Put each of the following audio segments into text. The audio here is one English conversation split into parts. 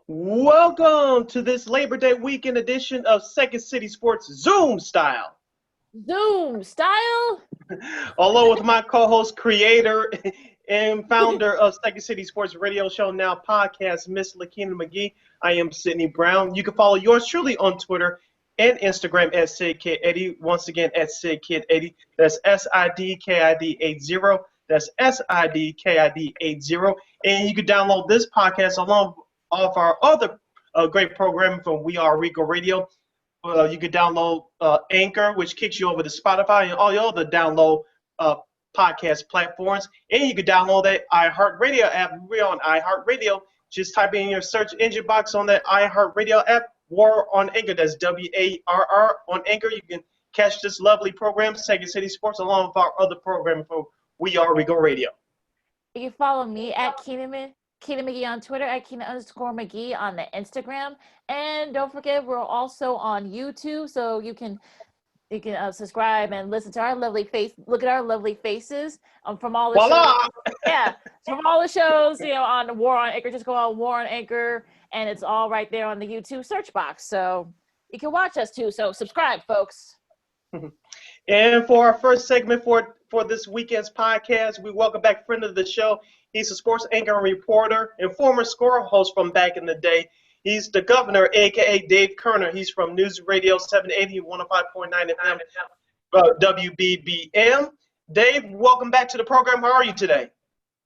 Welcome to this Labor Day weekend edition of Second City Sports Zoom Style. Zoom Style? Along with my co-host, creator, and founder of Second City Sports Radio Show Now podcast, Miss Lakeena McGee. I am Sydney Brown. You can follow yours truly on Twitter and Instagram at SidKid80. Once again, at SidKid80. That's SIDKID80. That's SIDKID80. And you can download this podcast along of our other great programming from We Are Rico Radio. You can download Anchor, which kicks you over to Spotify and all your other download podcast platforms. And you can download that iHeartRadio app. We're on iHeartRadio. Just type in your search engine box on that iHeartRadio app. War on Anchor. That's WARR on Anchor. You can catch this lovely program, Second City Sports, along with our other programming from We Are Rico Radio. You can follow me at Keena McGee on Twitter, at Keena_McGee on the Instagram. And don't forget, we're also on YouTube, so you can subscribe and listen to our lovely face. Look at our lovely faces from all the shows. Yeah, from all the shows, on the War on Anchor. Just go on War on Anchor, and it's all right there on the YouTube search box. So you can watch us too. So subscribe, folks. And for our first segment for this weekend's podcast, we welcome back a friend of the show. He's a sports anchor and reporter and former score host from back in the day. He's the governor, a.k.a. Dave Kerner. He's from News Radio 780, 105.9 FM, WBBM. Dave, welcome back to the program. How are you today?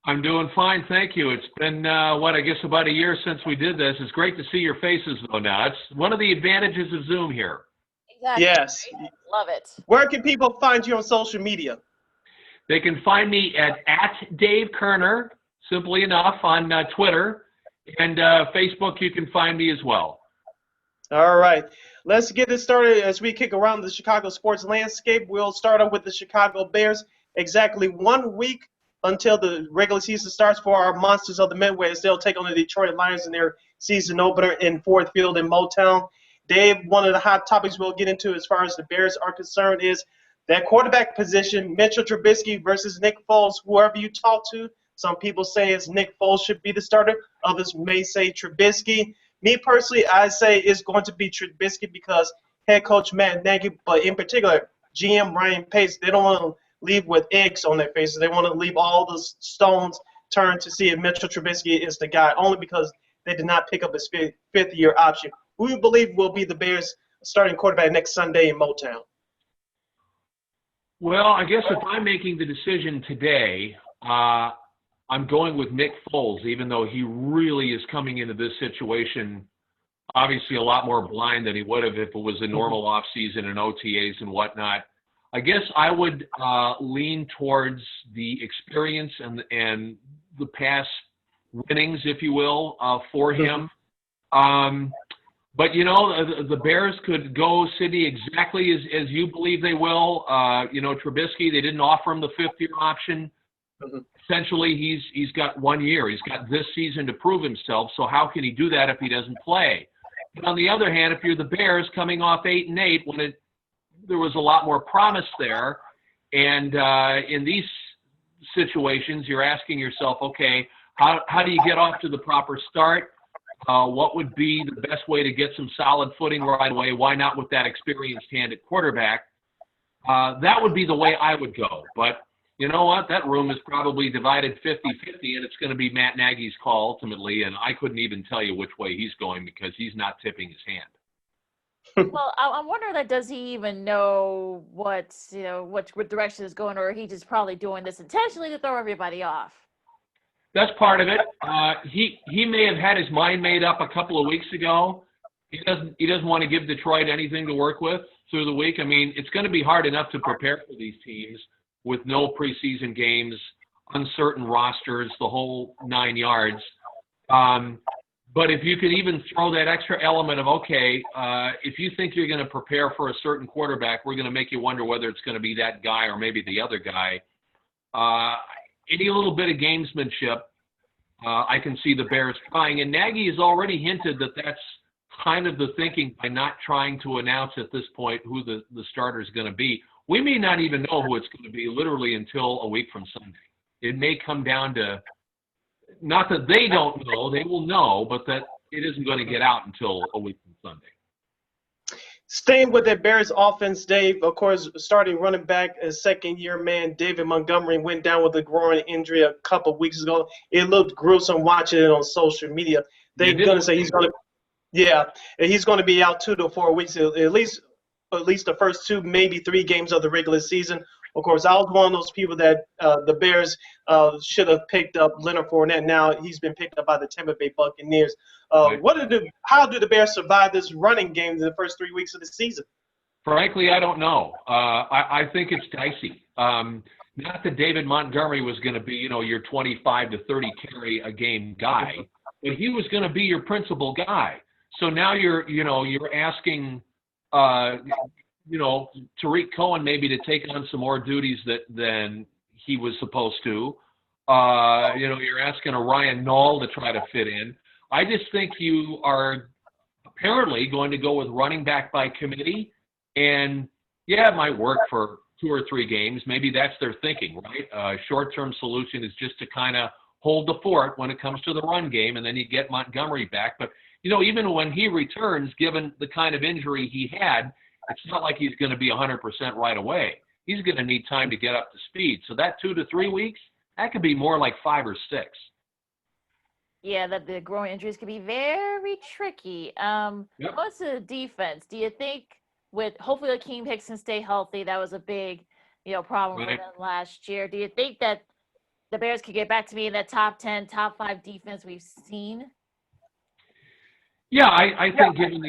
I'm doing fine, thank you. It's been, I guess about a year since we did this. It's great to see your faces, though, now. It's one of the advantages of Zoom here. Exactly. Yes. Right? Love it. Where can people find you on social media? They can find me at Dave Kerner, simply enough, on Twitter. And Facebook, you can find me as well. All right. Let's get it started as we kick around the Chicago sports landscape. We'll start off with the Chicago Bears. Exactly 1 week until the regular season starts for our Monsters of the Midway, as they'll take on the Detroit Lions in their season opener in Ford Field in Motown. Dave, one of the hot topics we'll get into as far as the Bears are concerned is that quarterback position, Mitchell Trubisky versus Nick Foles. Whoever you talk to, some people say it's Nick Foles should be the starter. Others may say Trubisky. Me personally, I say it's going to be Trubisky because head coach Matt Nagy, but in particular GM Ryan Pace, they don't want to leave with eggs on their faces. They want to leave all the stones turned to see if Mitchell Trubisky is the guy, only because they did not pick up his fifth-year option. Who you believe will be the Bears' starting quarterback next Sunday in Motown? Well, I guess if I'm making the decision today, I'm going with Nick Foles, even though he really is coming into this situation obviously a lot more blind than he would have if it was a normal offseason and OTAs and whatnot. I guess I would lean towards the experience and the past winnings, if you will, for him. But, the Bears could go, City, exactly as you believe they will. Trubisky, they didn't offer him the fifth-year option. Essentially, he's got 1 year. He's got this season to prove himself, so how can he do that if he doesn't play? But on the other hand, if you're the Bears coming off 8-8, when there was a lot more promise there, and in these situations, you're asking yourself, okay, how do you get off to the proper start? What would be the best way to get some solid footing right away? Why not with that experienced hand at quarterback? That would be the way I would go. But you know what? That room is probably divided 50-50, and it's going to be Matt Nagy's call ultimately, and I couldn't even tell you which way he's going because he's not tipping his hand. Well, I'm wondering that does he even know what direction is going, or he just probably doing this intentionally to throw everybody off? That's part of it. He may have had his mind made up a couple of weeks ago. He doesn't want to give Detroit anything to work with through the week. I mean, it's going to be hard enough to prepare for these teams with no preseason games, uncertain rosters, the whole 9 yards. But if you could even throw that extra element of, okay, if you think you're going to prepare for a certain quarterback, we're going to make you wonder whether it's going to be that guy or maybe the other guy. Any little bit of gamesmanship, I can see the Bears trying. And Nagy has already hinted that that's kind of the thinking by not trying to announce at this point who the starter is going to be. We may not even know who it's going to be literally until a week from Sunday. It may come down to not that they don't know, they will know, but that it isn't going to get out until a week from Sunday. Staying with the Bears offense, Dave, of course, starting running back, a second-year man, David Montgomery, went down with a groin injury a couple of weeks ago. It looked gruesome watching it on social media. They're going to say he's going to, yeah, and he's going to be out 2 to 4 weeks, at least the first 2, maybe 3 games of the regular season. Of course, I was one of those people that the Bears should have picked up Leonard Fournette. Now he's been picked up by the Tampa Bay Buccaneers. How do the Bears survive this running game in the first 3 weeks of the season? Frankly, I don't know. I think it's dicey. Not that David Montgomery was going to be, your 25 to 30 carry a game guy, but he was going to be your principal guy. So now you're asking, Tariq Cohen maybe to take on some more duties than he was supposed to. You're asking a Ryan Nall to try to fit in. I just think you are apparently going to go with running back by committee. And, yeah, it might work for 2 or 3 games. Maybe that's their thinking, right? Short-term solution is just to kind of hold the fort when it comes to the run game, and then you get Montgomery back. But, even when he returns, given the kind of injury he had, it's not like he's going to be 100% right away. He's going to need time to get up to speed. So that 2 to 3 weeks, that could be more like 5 or 6. Yeah, that the growing injuries can be very tricky. What's the defense? Do you think hopefully Akeem Hicks can stay healthy? That was a big, problem for them last year. Do you think that the Bears could get back to me in that top 10, top 5 defense we've seen? Yeah, I think given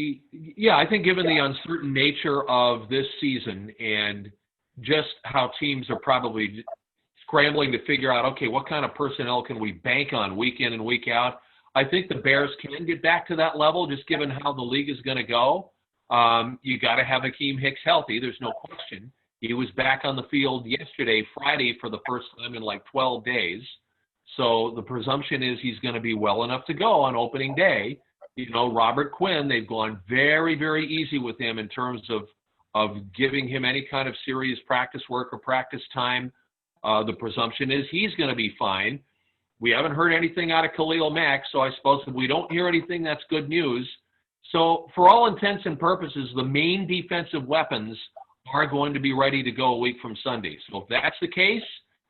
the uncertain nature of this season and just how teams are probably scrambling to figure out, okay, what kind of personnel can we bank on week in and week out? I think the Bears can get back to that level, just given how the league is going to go. You got to have Akeem Hicks healthy. There's no question. He was back on the field Friday, for the first time in like 12 days. So the presumption is he's going to be well enough to go on opening day. Robert Quinn, they've gone very, very easy with him in terms of giving him any kind of serious practice work or practice time. The presumption is he's going to be fine. We haven't heard anything out of Khalil Mack, so I suppose if we don't hear anything, that's good news. So for all intents and purposes, the main defensive weapons are going to be ready to go a week from Sunday. So if that's the case,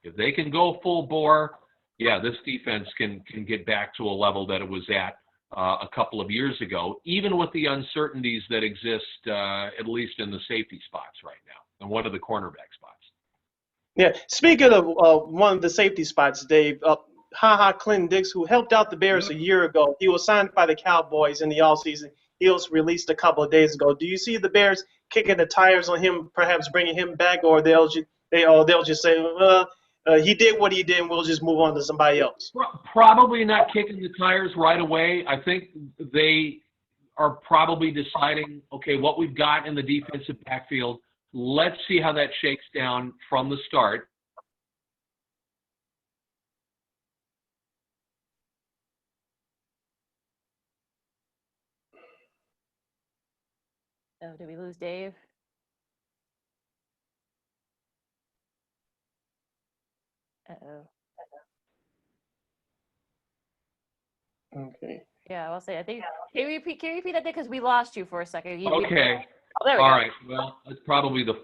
if they can go full bore, yeah, this defense can get back to a level that it was at a couple of years ago, even with the uncertainties that exist, at least in the safety spots right now, and one of the cornerback spots. Yeah, speaking of one of the safety spots, Dave, Clinton Dix, who helped out the Bears a year ago, he was signed by the Cowboys in the offseason. He was released a couple of days ago. Do you see the Bears kicking the tires on him, perhaps bringing him back, or they'll just say, he did what he did, and we'll just move on to somebody else? Probably not kicking the tires right away. I think they are probably deciding, okay, what we've got in the defensive backfield, let's see how that shakes down from the start. Oh, did we lose Dave? Uh-oh. Okay. Yeah, I'll say. I think. Can you repeat that? Because we lost you for a second. Okay. Oh, there we go. All right. Well, that's probably the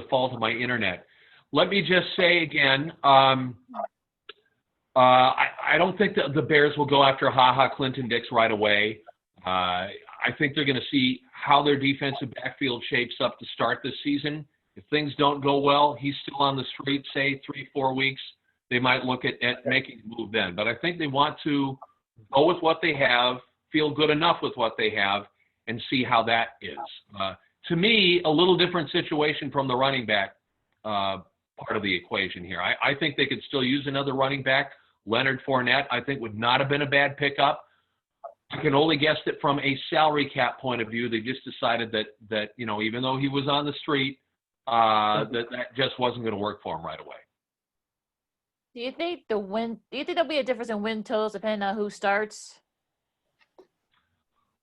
fault of my internet. Let me just say again, I don't think that the Bears will go after Clinton Dix right away. I think they're going to see how their defensive backfield shapes up to start this season. If things don't go well, he's still on the street, say 3-4 weeks, they might look at making a move then. But I think they want to go with what they have, feel good enough with what they have, and see how that is. To me, a little different situation from the running back part of the equation here. I think they could still use another running back. Leonard Fournette, I think, would not have been a bad pickup. I can only guess that from a salary cap point of view, they just decided that even though he was on the street, that just wasn't going to work for him right away. Do you think there'll be a difference in win totals depending on who starts?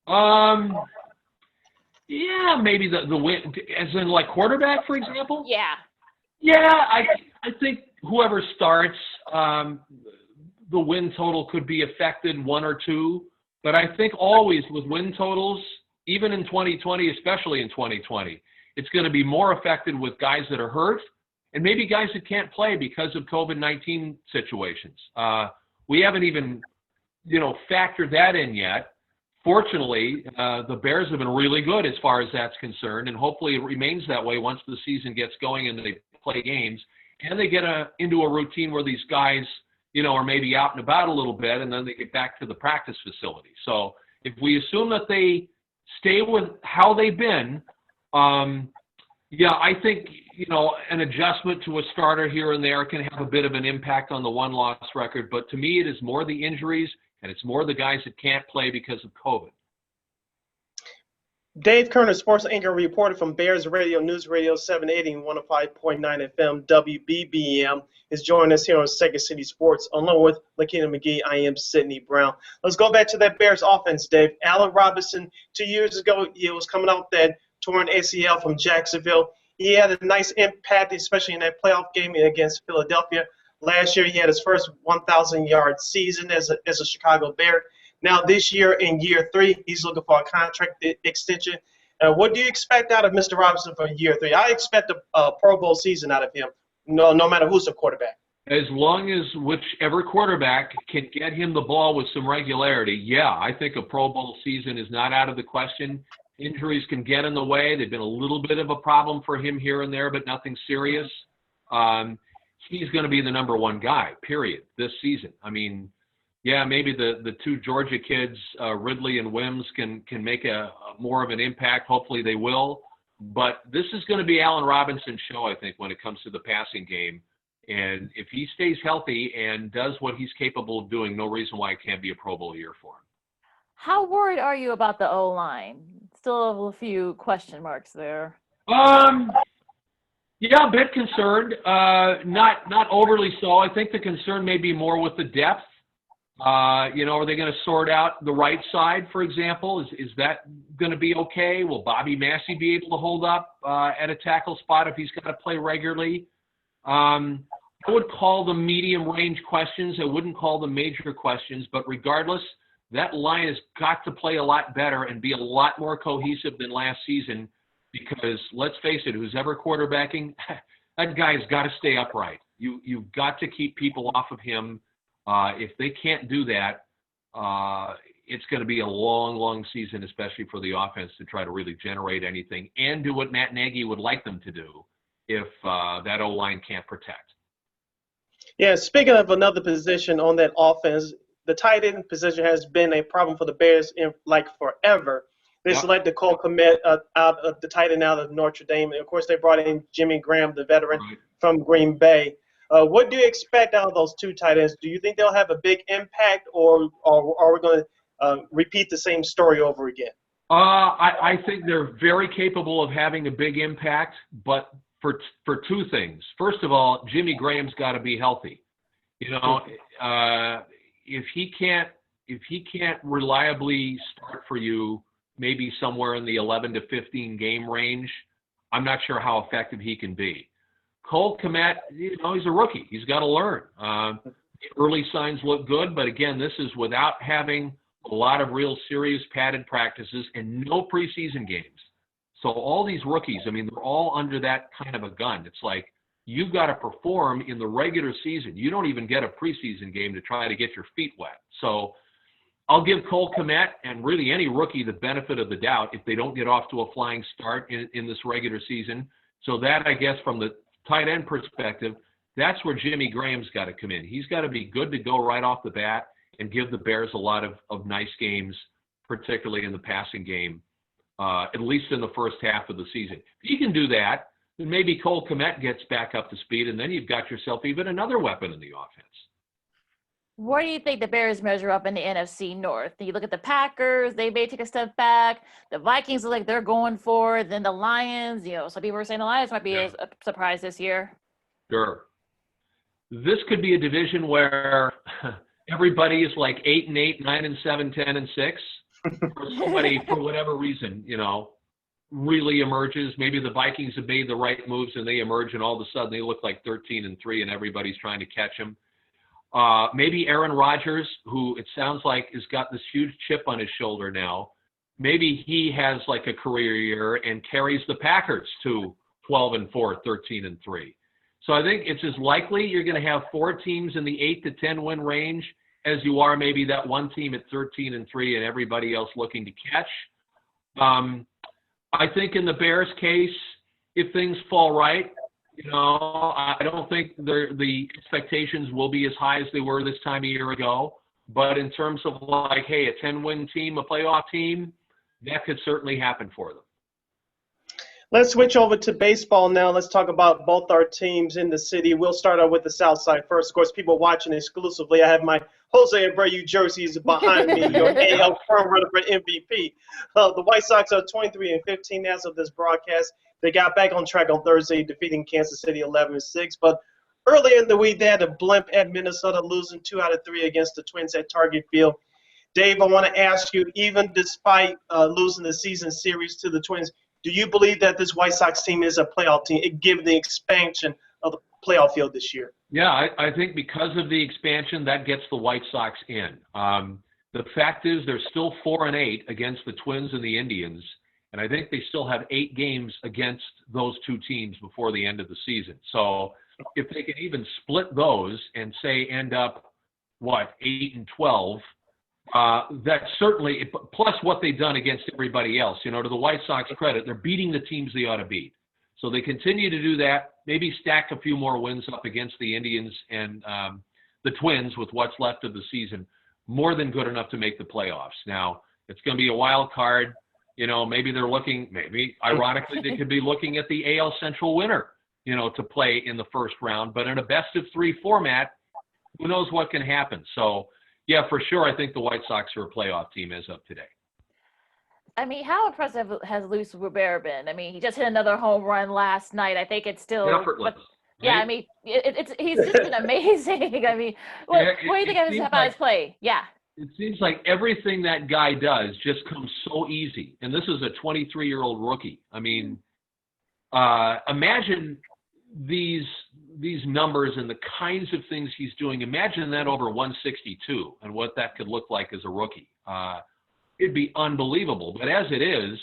Yeah, maybe the win, as in like quarterback, for example. Yeah. Yeah, I think whoever starts, the win total could be affected, 1 or 2. But I think always with win totals, even in 2020, especially in 2020, it's going to be more affected with guys that are hurt and maybe guys that can't play because of COVID-19 situations. We haven't even, factored that in yet. Fortunately, the Bears have been really good as far as that's concerned, and hopefully it remains that way once the season gets going and they play games and they get into a routine where these guys, are maybe out and about a little bit, and then they get back to the practice facility. So if we assume that they stay with how they've been, I think, an adjustment to a starter here and there can have a bit of an impact on the one-loss record. But to me, it is more the injuries, and it's more the guys that can't play because of COVID. Dave Kerner, sports anchor, reporter from Bears Radio, News Radio 780 and 105.9 FM, WBBM, is joining us here on Second City Sports. Along with Lakeena McGee, I am Sidney Brown. Let's go back to that Bears offense, Dave. Allen Robinson, 2 years ago, he was coming out that torn ACL from Jacksonville. He had a nice impact, especially in that playoff game against Philadelphia. Last year, he had his first 1,000-yard season as a Chicago Bear. Now, this year, in year 3, he's looking for a contract extension. What do you expect out of Mr. Robinson for year 3? I expect a Pro Bowl season out of him, no matter who's the quarterback. As long as whichever quarterback can get him the ball with some regularity, I think a Pro Bowl season is not out of the question. Injuries can get in the way. They've been a little bit of a problem for him here and there, but nothing serious. He's going to be the number 1 guy, period, this season. I mean, maybe the 2 Georgia kids, Ridley and Wims, can make a more of an impact. Hopefully they will. But this is going to be Allen Robinson's show, I think, when it comes to the passing game. And if he stays healthy and does what he's capable of doing, no reason why it can't be a Pro Bowl year for him. How worried are you about the O-line? Still a few question marks there. A bit concerned. Not overly so. I think the concern may be more with the depth. Are they going to sort out the right side, for example? Is that going to be okay? Will Bobby Massey be able to hold up at a tackle spot if he's got to play regularly? I would call them medium-range questions. I wouldn't call them major questions. But regardless, that line has got to play a lot better and be a lot more cohesive than last season because, let's face it, who's ever quarterbacking, that guy's got to stay upright. You've got to keep people off of him. If they can't do that, it's going to be a long, long season, especially for the offense, to try to really generate anything and do what Matt Nagy would like them to do if that O-line can't protect. Yeah, speaking of another position on that offense, the tight end position has been a problem for the Bears in forever. They selected Cole Kmet out of the tight end out of Notre Dame. And, of course, they brought in Jimmy Graham, the veteran from Green Bay. What do you expect out of those 2 tight ends? Do you think they'll have a big impact, or are we going to repeat the same story over again? I think they're very capable of having a big impact, but for 2 things. First of all, Jimmy Graham's got to be healthy. If he can't reliably start for you, maybe somewhere in the 11 to 15 game range, I'm not sure how effective he can be. Cole Kmet, he's a rookie. He's got to learn. Early signs look good, but again, this is without having a lot of real serious padded practices and no preseason games. So all these rookies, they're all under that kind of a gun. It's like you've got to perform in the regular season. You don't even get a preseason game to try to get your feet wet. So I'll give Cole Kmet and really any rookie the benefit of the doubt if they don't get off to a flying start in this regular season. So that, I guess, from the tight end perspective, that's where Jimmy Graham's got to come in. He's got to be good to go right off the bat and give the Bears a lot of nice games, particularly in the passing game, at least in the first half of the season. If he can do that, then maybe Cole Kmet gets back up to speed, and then you've got yourself even another weapon in the offense. Where do you think the Bears measure up in the NFC North? You look at the Packers, they may take a step back. The Vikings look like they're going for it. Then the Lions, some people are saying the Lions might be a surprise this year. Sure. This could be a division where everybody is like 8-8, 9-7, 10-6. Or somebody, for whatever reason, really emerges. Maybe the Vikings have made the right moves and they emerge, and all of a sudden they look like 13-3 and everybody's trying to catch them. Maybe Aaron Rodgers, who it sounds like has got this huge chip on his shoulder now. Maybe he has like a career year and carries the Packers to 12-4, 13-3. So I think it's as likely you're going to have 4 teams in the 8 to 10 win range as you are maybe that one team at 13-3 and everybody else looking to catch. I think in the Bears case, if things fall right, I don't think the expectations will be as high as they were this time a year ago. But in terms of like, hey, a 10-win team, a playoff team, that could certainly happen for them. Let's switch over to baseball now. Let's talk about both our teams in the city. We'll start out with the South Side first. Of course, people watching exclusively, I have my Jose Abreu jerseys behind me, your AL front-runner for MVP. The White Sox are 23-15 as of this broadcast. They got back on track on Thursday, defeating Kansas City 11-6. But earlier in the week, they had a blimp at Minnesota, losing 2 out of 3 against the Twins at Target Field. Dave, I want to ask you, even despite losing the season series to the Twins, do you believe that this White Sox team is a playoff team, given the expansion of the playoff field this year? Yeah, I think because of the expansion, that gets the White Sox in. The fact is they're still 4-8 against the Twins and the Indians, and I think they still have 8 games against those 2 teams before the end of the season. So if they can even split those and, say, end up, 8-12, that's certainly, plus what they've done against everybody else. To the White Sox credit, they're beating the teams they ought to beat. So they continue to do that, maybe stack a few more wins up against the Indians and the Twins with what's left of the season, more than good enough to make the playoffs. Now, it's going to be a wild card. Maybe they're looking, ironically, they could be looking at the AL Central winner, to play in the first round. But in a best-of-3 format, who knows what can happen. So, yeah, for sure, I think the White Sox are a playoff team as of today. I mean, how impressive has Luis Robert been? I mean, he just hit another home run last night. I think it's still effortless. Yeah, I mean, he's just been amazing. I mean, what do you think about his play? Yeah. It seems like everything that guy does just comes so easy. And this is a 23-year-old rookie. I mean, imagine these numbers and the kinds of things he's doing. Imagine that over 162 and what that could look like as a rookie. It'd be unbelievable. But as it is,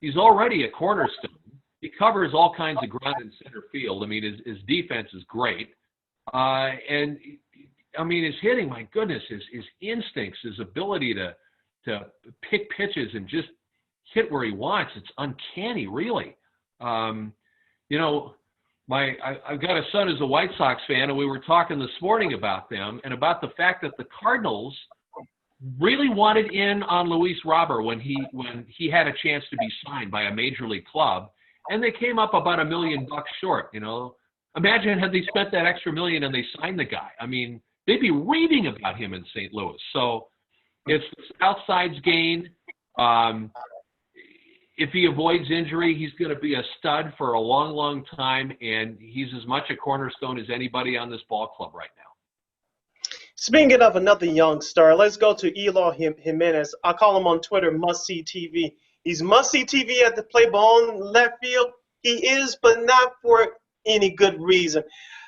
he's already a cornerstone. He covers all kinds of ground in center field. I mean, his defense is great. And, I mean, his hitting, my goodness, his instincts, his ability to pick pitches and just hit where he wants, it's uncanny, really. I've got a son who's a White Sox fan, and we were talking this morning about them and about the fact that the Cardinals really wanted in on Luis Robert when he had a chance to be signed by a major league club, and they came up about $1 million short. Imagine had they spent that extra $1 million and they signed the guy. I mean, they'd be reading about him in St. Louis. So it's the South Side's gain. If he avoids injury, he's going to be a stud for a long, long time, and he's as much a cornerstone as anybody on this ball club right now. Speaking of another young star, let's go to Eloy Jimenez. I call him on Twitter Must-See TV. He's must-see TV at the plate, but on left field, he is, but not for any good reason.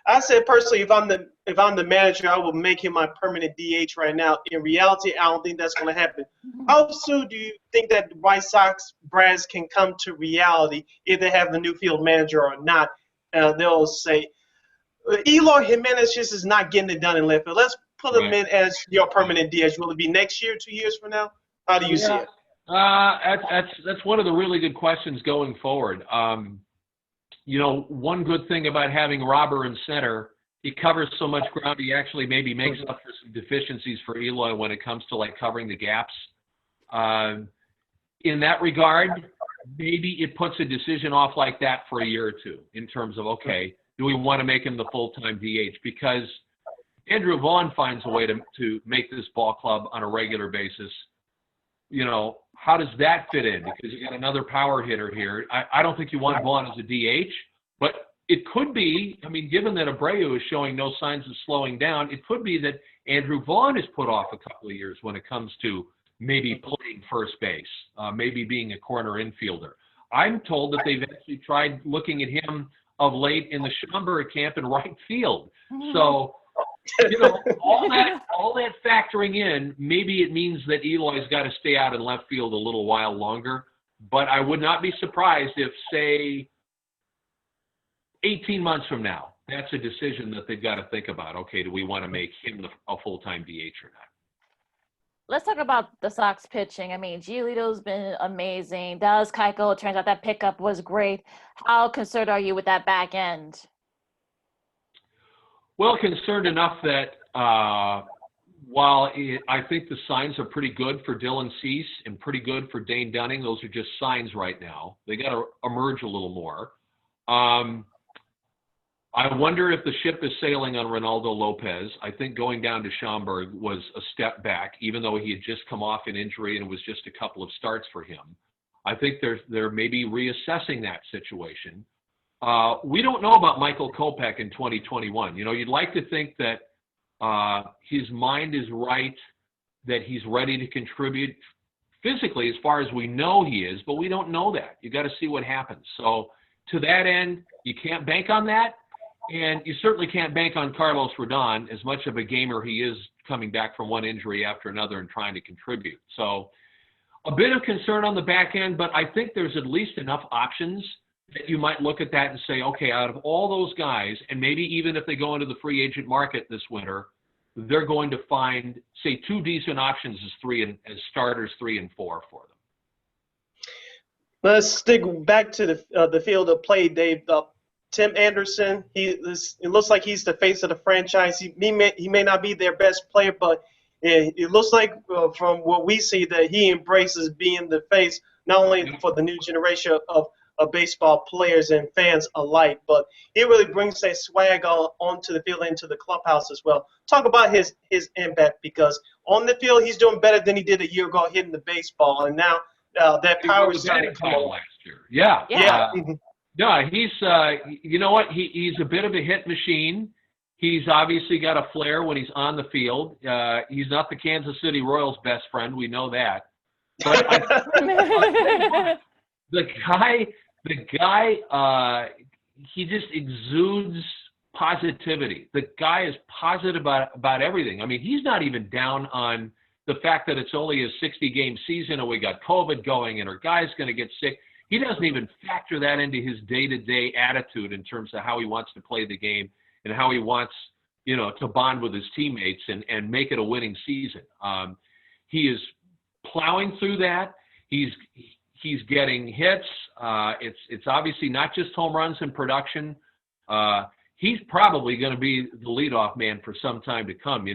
I said personally, if I'm the manager, I will make him my permanent DH right now. In reality, I don't think that's going to happen. How soon do you think that the White Sox brass can come to reality if they have the new field manager or not? They'll say, Eloy Jimenez just is not getting it done in left field. Let's put him in as your permanent DH. Will it be next year, 2 years from now? How do you see it? That's one of the really good questions going forward. One good thing about having Robert in center, he covers so much ground, he actually maybe makes up for some deficiencies for Eloy when it comes to covering the gaps. In that regard, maybe it puts a decision off like that for a year or two in terms of, okay, do we want to make him the full-time DH? Because Andrew Vaughn finds a way to make this ball club on a regular basis. How does that fit in? Because you got another power hitter here. I don't think you want Vaughn as a DH, but it could be, given that Abreu is showing no signs of slowing down, it could be that Andrew Vaughn is put off a couple of years when it comes to maybe playing first base, maybe being a corner infielder. I'm told that they've actually tried looking at him of late in the Schomburg camp in right field. So all that factoring in, maybe it means that Eloy's got to stay out in left field a little while longer. But I would not be surprised if, say, 18 months from now, that's a decision that they've got to think about. Okay, do we want to make him a full-time DH or not? Let's talk about the Sox pitching. I mean, Giolito's been amazing. Dallas Keuchel, it turns out that pickup was great. How concerned are you with that back end? Well, concerned enough that while I think the signs are pretty good for Dylan Cease and pretty good for Dane Dunning, those are just signs right now. They got to emerge a little more. I wonder if the ship is sailing on Ronaldo Lopez. I think going down to Schaumburg was a step back, even though he had just come off an injury and it was just a couple of starts for him. I think they're maybe reassessing that situation. We don't know about Michael Kopech in 2021. You'd like to think that his mind is right, that he's ready to contribute physically as far as we know he is, but we don't know that. You got to see what happens. So to that end, you can't bank on that. And you certainly can't bank on Carlos Rodon, as much of a gamer he is coming back from one injury after another and trying to contribute. So a bit of concern on the back end, but I think there's at least enough options that you might look at that and say, okay, out of all those guys, and maybe even if they go into the free agent market this winter, they're going to find, say, two decent options as starters 3 and 4 for them. Let's stick back to the field of play, Dave. Tim Anderson, it looks like he's the face of the franchise. He may not be their best player, but it looks like from what we see that he embraces being the face, not only for the new generation of baseball players and fans alike, but he really brings that swag onto the field, into the clubhouse as well. Talk about his impact, because on the field he's doing better than he did a year ago hitting the baseball, and now that power is starting to come on last year. Yeah. Yeah. He's, you know what? He's a bit of a hit machine. He's obviously got a flair when he's on the field. He's not the Kansas City Royals' best friend. We know that. But the guy, he just exudes positivity. The guy is positive about everything. I mean, he's not even down on the fact that it's only a 60-game season and we got COVID going and our guy's going to get sick. He doesn't even factor that into his day-to-day attitude in terms of how he wants to play the game and how he wants, to bond with his teammates and make it a winning season. He is plowing through that. He's getting hits. It's obviously not just home runs and production. He's probably going to be the leadoff man for some time to come.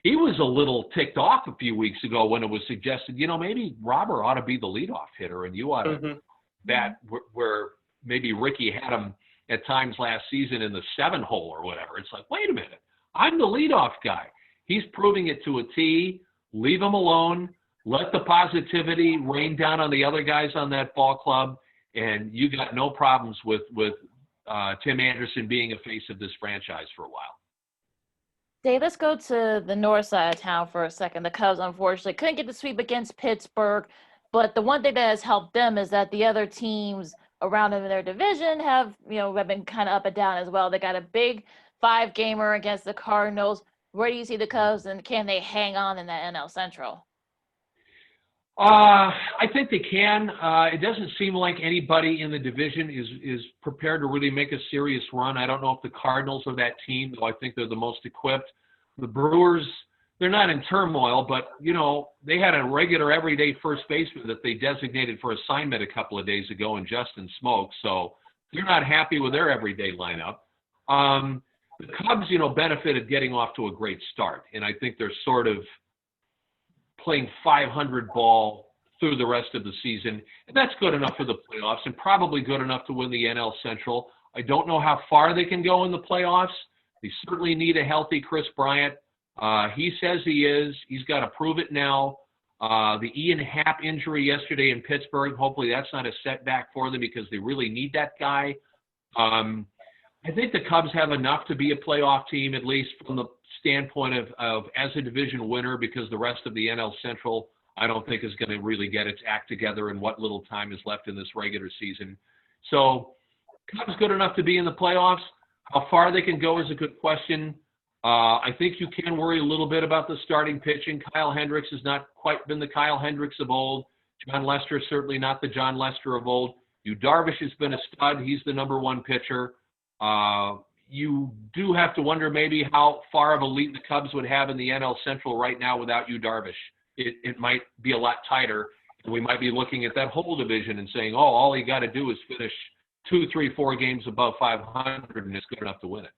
He was a little ticked off a few weeks ago when it was suggested, maybe Robert ought to be the leadoff hitter and you ought to bat where maybe Ricky had him at times last season in the 7-hole or whatever. It's like, wait a minute, I'm the leadoff guy. He's proving it to a T. Leave him alone. Let the positivity rain down on the other guys on that ball club, and you got no problems with Tim Anderson being a face of this franchise for a while. Dave, let's go to the north side of town for a second. The Cubs, unfortunately, couldn't get the sweep against Pittsburgh, but the one thing that has helped them is that the other teams around them in their division have been kind of up and down as well. They got a big 5-gamer against the Cardinals. Where do you see the Cubs, and can they hang on in that NL Central? I think they can. It doesn't seem like anybody in the division is prepared to really make a serious run. I don't know if the Cardinals are that team, though I think they're the most equipped. The Brewers, they're not in turmoil, but, they had a regular everyday first baseman that they designated for assignment a couple of days ago in Justin Smoke, so they're not happy with their everyday lineup. The Cubs, benefited getting off to a great start, and I think they're sort of playing 500 ball through the rest of the season, and that's good enough for the playoffs and probably good enough to win the NL Central. I don't know how far they can go in the playoffs. They certainly need a healthy Chris Bryant. He says he is. He's got to prove it now. The Ian Happ injury yesterday in Pittsburgh, hopefully that's not a setback for them because they really need that guy. I think the Cubs have enough to be a playoff team, at least from the standpoint of as a division winner, because the rest of the NL Central I don't think is going to really get its act together in what little time is left in this regular season. So Cubs good enough to be in the playoffs. How far they can go is a good question. I think you can worry a little bit about the starting pitching. Kyle Hendricks has not quite been the Kyle Hendricks of old. John Lester certainly not the John Lester of old. Yu Darvish has been a stud. He's the number one pitcher. You do have to wonder maybe how far of a lead the Cubs would have in the NL Central right now without Yu Darvish. It might be a lot tighter. And we might be looking at that whole division and saying, oh, all he got to do is finish 2, 3, 4 games above 500 and it's good enough to win it.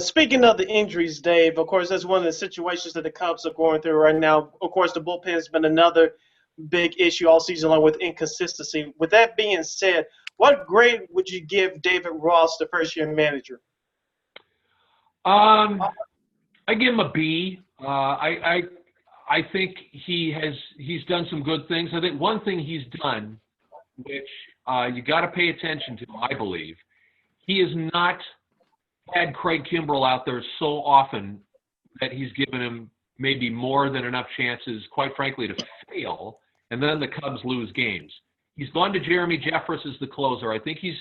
Speaking of the injuries, Dave, of course, that's one of the situations that the Cubs are going through right now. Of course, the bullpen has been another big issue all season long with inconsistency. With that being said, what grade would you give David Ross, the first-year manager? I give him a B. I think he's done some good things. I think one thing he's done, which you got to pay attention to, I believe, he has not had Craig Kimbrell out there so often that he's given him maybe more than enough chances, quite frankly, to fail, and then the Cubs lose games. He's gone to Jeremy Jeffress as the closer. I think he's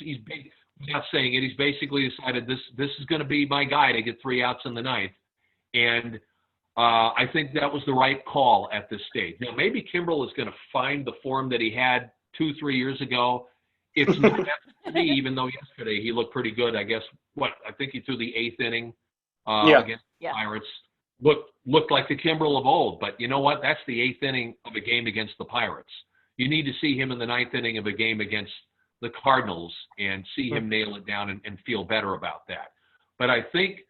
not saying it. He's basically decided this is going to be my guy to get 3 outs in the ninth, and I think that was the right call at this stage. Now, maybe Kimbrell is going to find the form that he had 2, 3 years ago. It's not to me, even though yesterday he looked pretty good. I guess I think he threw the 8th inning against the Pirates. Looked like the Kimbrell of old, but you know what? That's the 8th inning of a game against the Pirates. You need to see him in the 9th inning of a game against the Cardinals and see him nail it down and feel better about that. But I think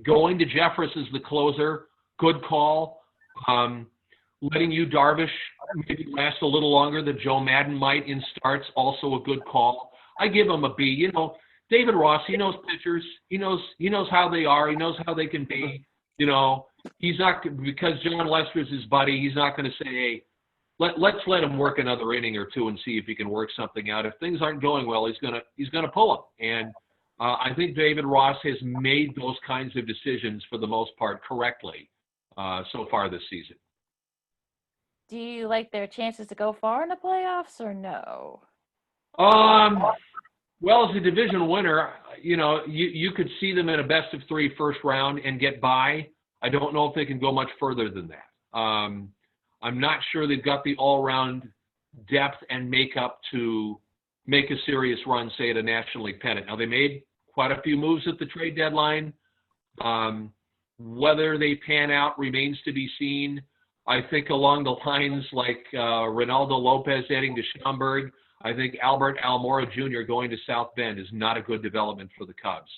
going to Jeffress as the closer, good call. Letting Yu Darvish maybe last a little longer than Joe Madden might in starts, also a good call. I give him a B. You know, David Ross, he knows pitchers. He knows how they are. He knows how they can be. You know, he's not, because John Lester's his buddy, he's not going to say, hey, let's let him work another inning or two and see if he can work something out. If things aren't going well, he's gonna pull them. And I think David Ross has made those kinds of decisions for the most part correctly so far this season. Do you like their chances to go far in the playoffs or no? Well, as a division winner, you know, you could see them in a best-of-3 first round and get by. I don't know if they can go much further than that. I'm not sure they've got the all-round depth and makeup to make a serious run, say, at a National League pennant. Now, they made quite a few moves at the trade deadline. Whether they pan out remains to be seen. I think along the lines like Ronaldo Lopez heading to Schaumburg, I think Albert Almora Jr. going to South Bend is not a good development for the Cubs.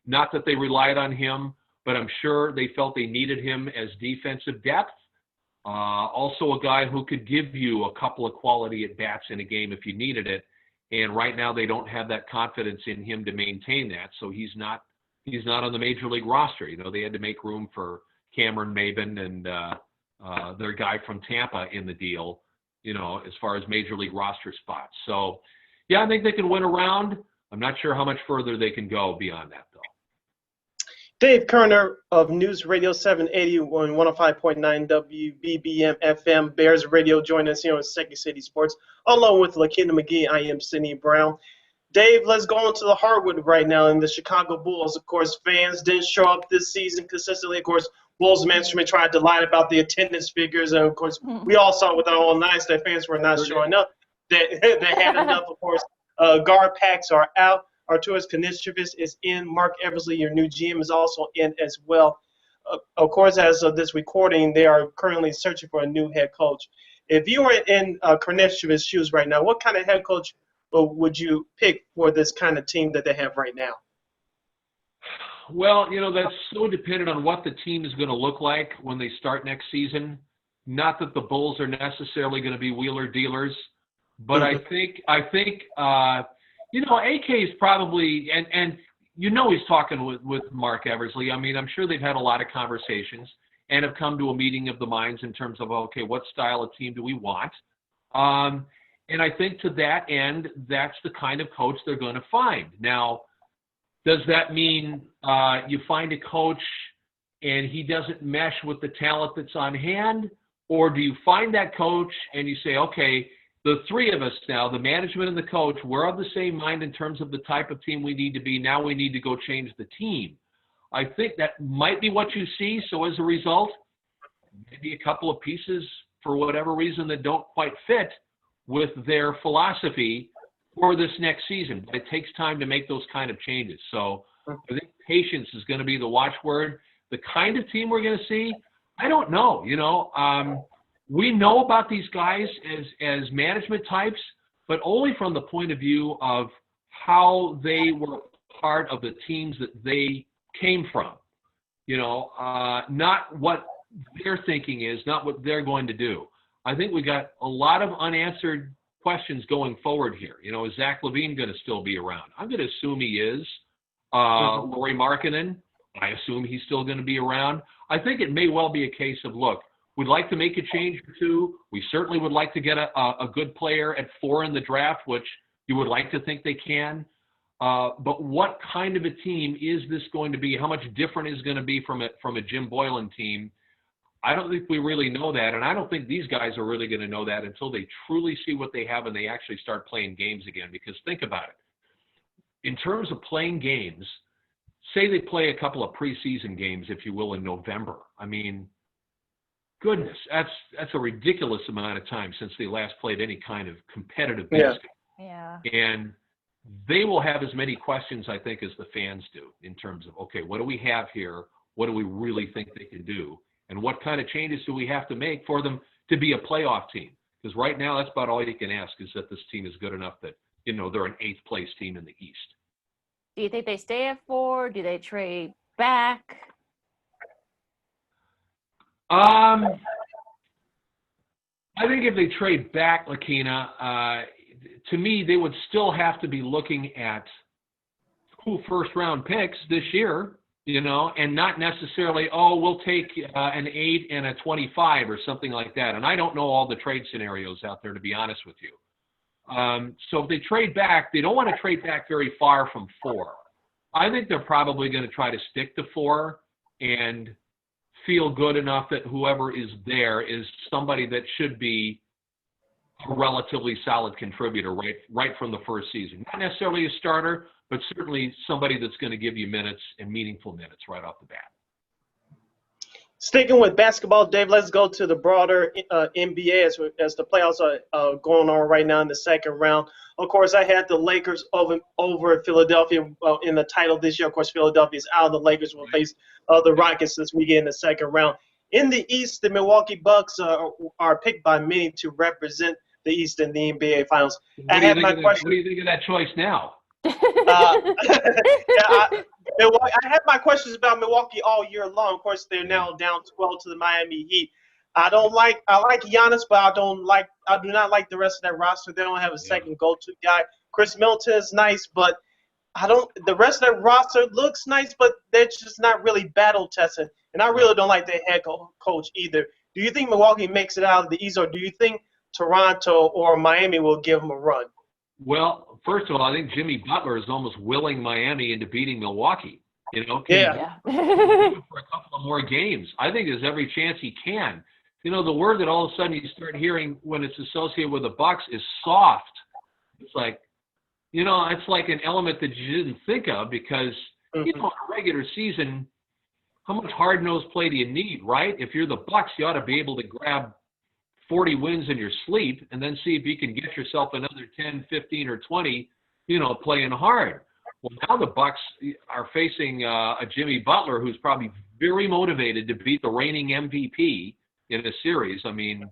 Not that they relied on him, but I'm sure they felt they needed him as defensive depth. Also a guy who could give you a couple of quality at-bats in a game if you needed it. And right now they don't have that confidence in him to maintain that, so he's not on the major league roster. You know, they had to make room for Cameron Maybin and their guy from Tampa in the deal, you know, as far as major league roster spots. So, yeah, I think they can win a round. I'm not sure how much further they can go beyond that, though. Dave Kerner of News Radio 780 on 105.9 WBBM FM Bears Radio joined us here on Second City Sports. Along with Lakeena McGee, I am Sidney Brown. Dave, let's go on to the hardwood right now. In the Chicago Bulls, of course, fans didn't show up this season consistently. Of course, Bulls management tried to lie about the attendance figures. And, of course, we all saw with our own eyes that fans were not showing up. They had enough, of course. Guard packs are out. Arturas Kanischevich is in. Mark Eversley, your new GM, is also in as well. Of course, as of this recording, they are currently searching for a new head coach. If you were in Karnishevich's shoes right now, what kind of head coach would you pick for this kind of team that they have right now? Well, you know, that's so dependent on what the team is going to look like when they start next season. Not that the Bulls are necessarily going to be wheeler dealers, but I think you know, AK is probably, and you know he's talking with Mark Eversley. I mean, I'm sure they've had a lot of conversations and have come to a meeting of the minds in terms of, okay, what style of team do we want? And I think to that end, that's the kind of coach they're going to find. Now, does that mean you find a coach and he doesn't mesh with the talent that's on hand? Or do you find that coach and you say, okay, the three of us now, the management and the coach, we're of the same mind in terms of the type of team we need to be. Now we need to go change the team. I think that might be what you see. So as a result, maybe a couple of pieces for whatever reason that don't quite fit with their philosophy for this next season. But it takes time to make those kind of changes. So I think patience is going to be the watchword. The kind of team we're going to see, I don't know. We know about these guys as management types, but only from the point of view of how they were part of the teams that they came from. Not what their thinking is, not what they're going to do. I think we got a lot of unanswered questions going forward here. Is Zach LaVine going to still be around? I'm going to assume he is. Lauri Markkanen, I assume he's still going to be around. I think it may well be a case of, look, we'd like to make a change or two. We certainly would like to get a good player at 4 in the draft, which you would like to think they can. But what kind of a team is this going to be? How much different is going to be from a Jim Boylan team? I don't think we really know that, and I don't think these guys are really going to know that until they truly see what they have and they actually start playing games again. Because think about it. In terms of playing games, say they play a couple of preseason games, if you will, in November. I mean, goodness, that's a ridiculous amount of time since they last played any kind of competitive basketball. Yeah. And they will have as many questions, I think, as the fans do in terms of, okay, what do we have here? What do we really think they can do? And what kind of changes do we have to make for them to be a playoff team? Because right now, that's about all you can ask, is that this team is good enough that, they're an 8th place team in the East. Do you think they stay at 4? Do they trade back? I think if they trade back, Lakeena, to me, they would still have to be looking at 2 first-round picks this year, and not necessarily, we'll take an 8 and a 25 or something like that. And I don't know all the trade scenarios out there, to be honest with you. So if they trade back, they don't want to trade back very far from 4. I think they're probably going to try to stick to 4 and feel good enough that whoever is there is somebody that should be a relatively solid contributor right from the first season. Not necessarily a starter, but certainly somebody that's going to give you minutes and meaningful minutes right off the bat. Sticking with basketball, Dave, let's go to the broader NBA as the playoffs are going on right now in the second round. Of course, I had the Lakers over at Philadelphia in the title this year. Of course, Philadelphia is out. The Lakers will face the Rockets this weekend in the second round. In the East, the Milwaukee Bucks are picked by many to represent the East in the NBA Finals. What do you think of that choice now? I had my questions about Milwaukee all year long. Of course, they're now down 12 to the Miami Heat. I like Giannis, but I do not like the rest of that roster. They don't have a second go-to guy. Chris Middleton is nice, but the rest of that roster looks nice, but they're just not really battle tested. And I really don't like their head coach either. Do you think Milwaukee makes it out of the East, or do you think Toronto or Miami will give them a run? Well, first of all, I think Jimmy Butler is almost willing Miami into beating Milwaukee. For a couple of more games. I think there's every chance he can. The word that all of a sudden you start hearing when it's associated with the Bucks is soft. It's like, it's like an element that you didn't think of because, in a regular season, how much hard-nosed play do you need, right? If you're the Bucks, you ought to be able to grab 40 wins in your sleep and then see if you can get yourself another 10, 15, or 20, playing hard. Well, now the Bucks are facing a Jimmy Butler who's probably very motivated to beat the reigning MVP in a series. I mean,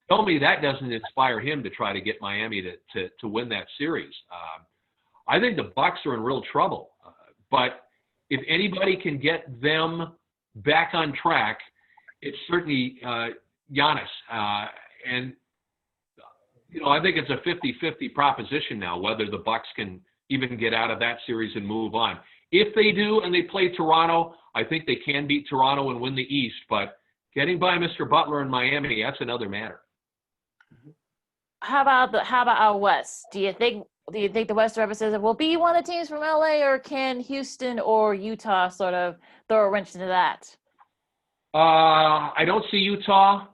tell me that doesn't inspire him to try to get Miami to win that series. I think the Bucks are in real trouble. But if anybody can get them back on track, it's certainly Giannis. And I think it's a 50-50 proposition now whether the Bucks can even get out of that series and move on. If they do and they play Toronto, I think they can beat Toronto and win the East. But getting by Mr. Butler in Miami, that's another matter. How about our West? Do you think the West representative will be one of the teams from LA, or can Houston or Utah sort of throw a wrench into that? I don't see Utah.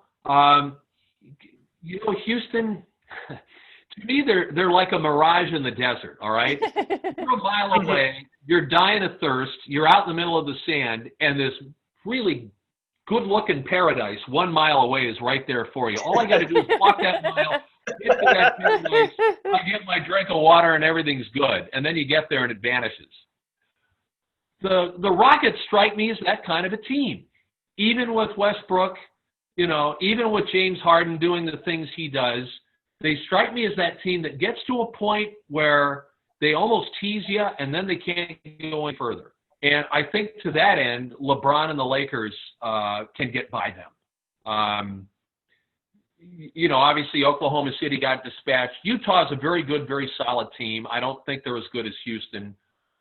Houston, to me, they're like a mirage in the desert, all right? They're a mile away. you're dying of thirst. You're out in the middle of the sand, and this really good-looking paradise 1 mile away is right there for you. All I got to do is walk that mile, get to that paradise, I get my drink of water, and everything's good. And then you get there, and it vanishes. The Rockets strike me as that kind of a team. Even with Westbrook, even with James Harden doing the things he does, they strike me as that team that gets to a point where they almost tease you, and then they can't go any further. And I think to that end, LeBron and the Lakers can get by them. Obviously Oklahoma City got dispatched. Utah's a very good, very solid team. I don't think they're as good as Houston,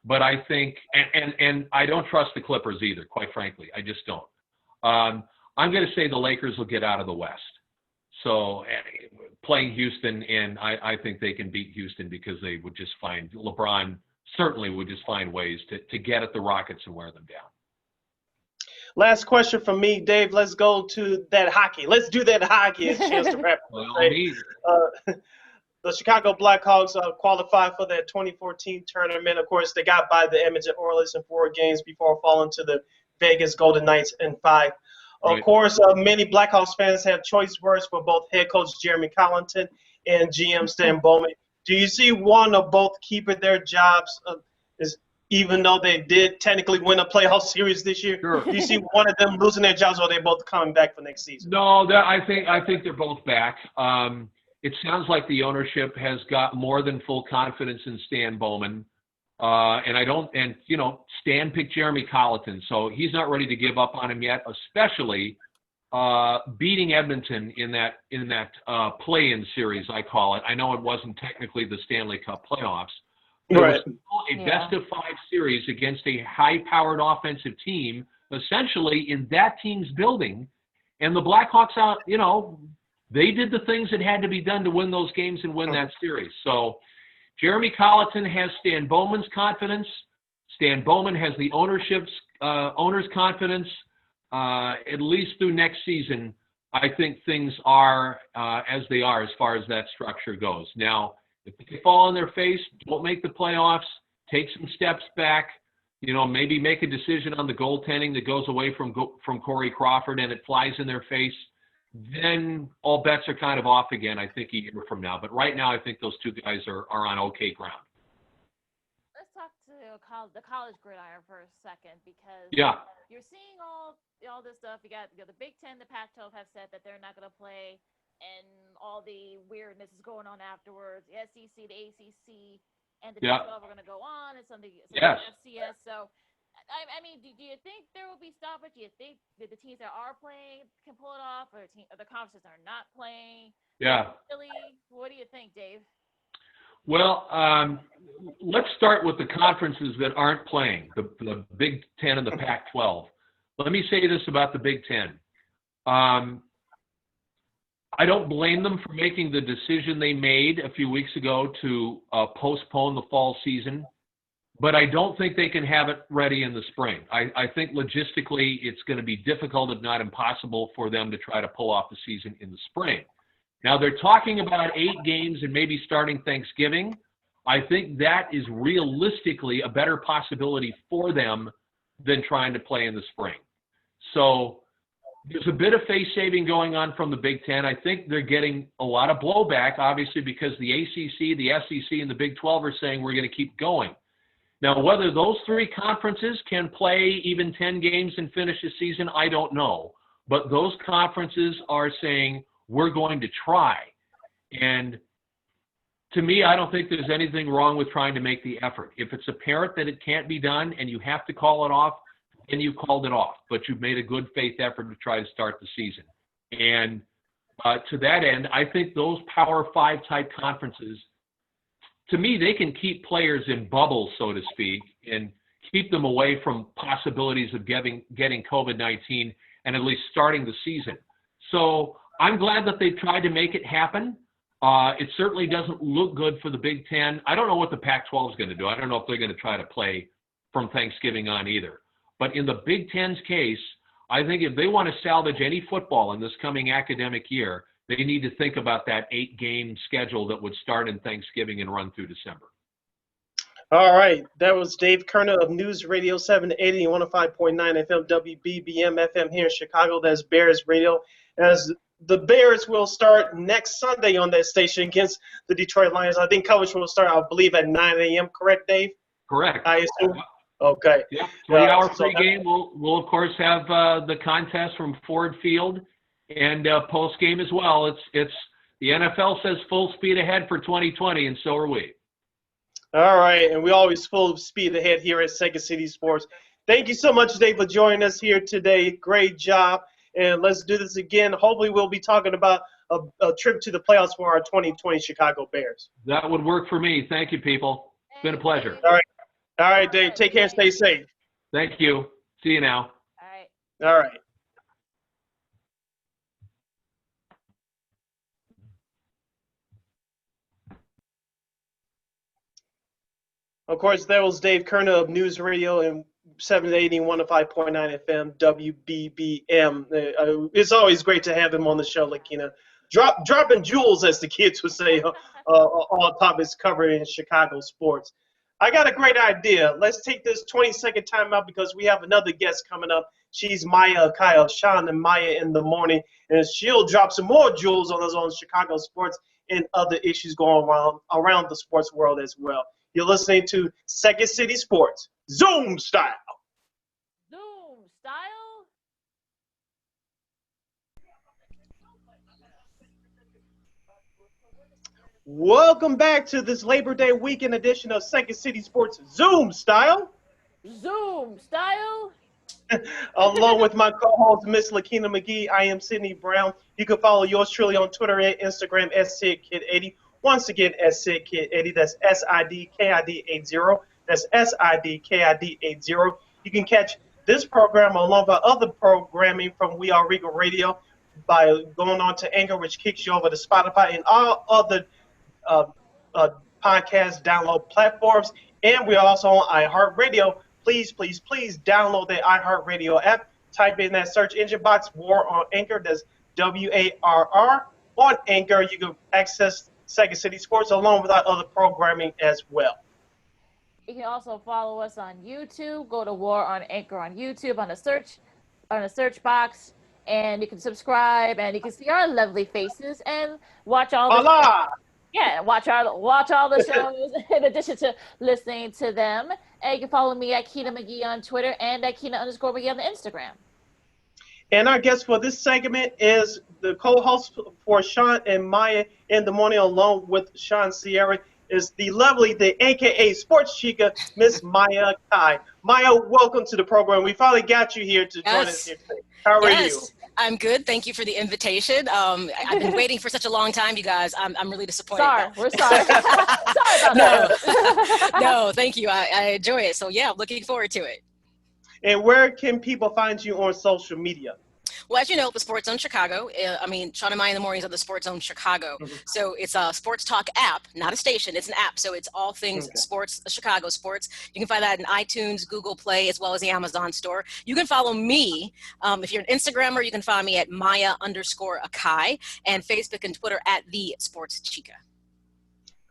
but I think, and I don't trust the Clippers either, quite frankly. I just don't. I'm going to say the Lakers will get out of the West. So playing Houston, and I think they can beat Houston because they would just find, LeBron certainly would just find ways to get at the Rockets and wear them down. Last question from me, Dave. Let's go to that hockey. Let's do that hockey. It's a chance to wrap up. The Chicago Blackhawks qualified for that 2014 tournament. Of course, they got by the Edmonton Oilers in 4 games before falling to the Vegas Golden Knights in 5. Of course, many Blackhawks fans have choice words for both head coach Jeremy Colleton and GM Stan Bowman. Do you see one or both keeping their jobs, even though they did technically win a playoff series this year? Sure. Do you see one of them losing their jobs, or are they both coming back for next season? No, I think they're both back. It sounds like the ownership has got more than full confidence in Stan Bowman. Stan picked Jeremy Colleton, so he's not ready to give up on him yet, especially beating Edmonton in that play-in series, I call it. I know it wasn't technically the Stanley Cup playoffs, but it was a best-of-5 series against a high-powered offensive team, essentially in that team's building. And the Blackhawks, they did the things that had to be done to win those games and win that series. So Jeremy Colleton has Stan Bowman's confidence. Stan Bowman has the owner's confidence. At least through next season, I think things are as they are as far as that structure goes. Now, if they fall on their face, don't make the playoffs, take some steps back, maybe make a decision on the goaltending that goes away from Corey Crawford and it flies in their face, then all bets are kind of off again, I think, a year from now. But right now, I think those two guys are on okay ground. Let's talk to the college gridiron for a second, because you're seeing all this stuff. You got the Big Ten, the Pac-12 have said that they're not going to play, and all the weirdness is going on afterwards. The SEC, the ACC, and the Big 12 are going to go on, and some FCS. So, I mean, do you think there will be stoppage? Do you think that the teams that are playing can pull it off, or the conferences are not playing? Yeah. Really, what do you think, Dave? Well, let's start with the conferences that aren't playing, the Big Ten and the Pac-12. Let me say this about the Big Ten. I don't blame them for making the decision they made a few weeks ago to postpone the fall season, but I don't think they can have it ready in the spring. I think logistically it's going to be difficult, if not impossible, for them to try to pull off the season in the spring. Now, they're talking about 8 games and maybe starting Thanksgiving. I think that is realistically a better possibility for them than trying to play in the spring. So there's a bit of face saving going on from the Big Ten. I think they're getting a lot of blowback, obviously, because the ACC, the SEC, and the Big 12 are saying we're going to keep going. Now, whether those 3 conferences can play even 10 games and finish the season, I don't know. But those conferences are saying we're going to try. And to me, I don't think there's anything wrong with trying to make the effort. If it's apparent that it can't be done and you have to call it off, then you called it off. But you've made a good faith effort to try to start the season. And to that end, I think those Power 5 type conferences, to me, they can keep players in bubbles, so to speak, and keep them away from possibilities of getting COVID-19 and at least starting the season. So I'm glad that they tried to make it happen. It certainly doesn't look good for the Big Ten. I don't know what the Pac-12 is going to do. I don't know if they're going to try to play from Thanksgiving on either. But in the Big Ten's case, I think if they want to salvage any football in this coming academic year, they need to think about that 8-game schedule that would start in Thanksgiving and run through December. All right, that was Dave Kerner of News Radio 780 and 105.9 FM WBBM FM here in Chicago. That's Bears Radio. As the Bears will start next Sunday on that station against the Detroit Lions. I think coverage will start, I believe, at 9 a.m. Correct, Dave? Correct. I assume. Okay. Yeah, 3-hour So pregame. We'll of course have the contest from Ford Field, and post game as well. It's the NFL says full speed ahead for 2020, and so are we. All right, and we always full speed ahead here at Second City Sports. Thank you so much, Dave, for joining us here today. Great job, and let's do this again. Hopefully, we'll be talking about a trip to the playoffs for our 2020 Chicago Bears. That would work for me. Thank you, people. It's been a pleasure. All right, Dave. Take care and stay safe. Thank you. See you now. All right. All right. Of course, that was Dave Kerner of News Radio and 780 and 105.9 FM WBBM. It's always great to have him on the show, Lakeena. Dropping jewels, as the kids would say, all topics covered in Chicago sports. I got a great idea. Let's take this 20-second timeout because we have another guest coming up. She's Maya Akai of Shawn and Maya in the morning, and she'll drop some more jewels on us on Chicago sports and other issues going around the sports world as well. You're listening to Second City Sports, Zoom style. Zoom style. Welcome back to this Labor Day weekend edition of Second City Sports, Zoom style. Zoom style. Along with my co-host, Miss Lakeena McGee, I am Sydney Brown. You can follow yours truly on Twitter and Instagram at SidKid80. Once again, at SidKid80. That's SIDKID80. That's SIDKID80. You can catch this program along with other programming from We Are Regal Radio by going on to Anchor, which kicks you over to Spotify and all other podcast download platforms. And we are also on iHeartRadio. Please download the iHeartRadio app. Type in that search engine box, War on Anchor. That's WARR. On Anchor, you can access Second City Sports along with our other programming as well. You can also follow us on YouTube. Go to War on Anchor on YouTube on the search box, and you can subscribe and you can see our lovely faces and watch all the watch all the shows in addition to listening to them. And you can follow me at Keena McGee on Twitter and at Keena_McGee on the Instagram. And our guest for this segment is the co-host for Shawn and Maya in the morning, along with Sean Sierra, is the lovely, the AKA Sports Chica, Miss Maya Akai. Maya, welcome to the program. We finally got you here to join us here today. How are you? I'm good. Thank you for the invitation. I've been waiting for such a long time, you guys. I'm really disappointed. We're sorry. Sorry about that. No, thank you. I enjoy it. So yeah, I'm looking forward to it. And where can people find you on social media? Well, as you know, the SportsZone Chicago, Shawn and Maya in the mornings of the SportsZone Chicago. Mm-hmm. So it's a sports talk app, not a station. It's an app. So it's all things sports, Chicago sports. You can find that in iTunes, Google Play, as well as the Amazon store. You can follow me. If you're an Instagrammer, you can find me at Maya_Akai, and Facebook and Twitter at the Sports Chica.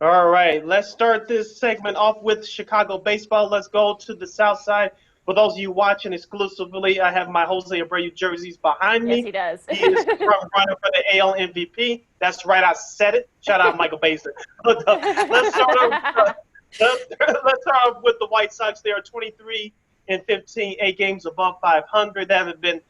All right, let's start this segment off with Chicago baseball. Let's go to the South Side. For those of you watching exclusively, I have my Jose Abreu jerseys behind me. Yes, he does. He is the front runner for the AL MVP. That's right, I said it. Shout out Michael Baser. Let's start off with the White Sox. They are 23-15, 8 games above 500. They haven't been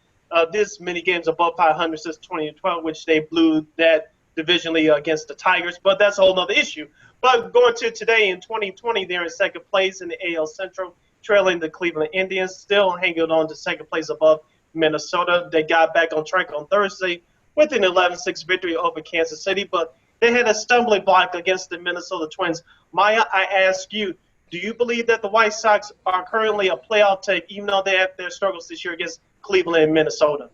this many games above 500 since 2012, which they blew that divisionally against the Tigers. But that's a whole other issue. But going to today in 2020, they're in second place in the AL Central, trailing the Cleveland Indians, still hanging on to second place above Minnesota. They got back on track on Thursday with an 11-6 victory over Kansas City, but they had a stumbling block against the Minnesota Twins. Maya, I ask you, do you believe that the White Sox are currently a playoff team, even though they have their struggles this year against Cleveland and Minnesota?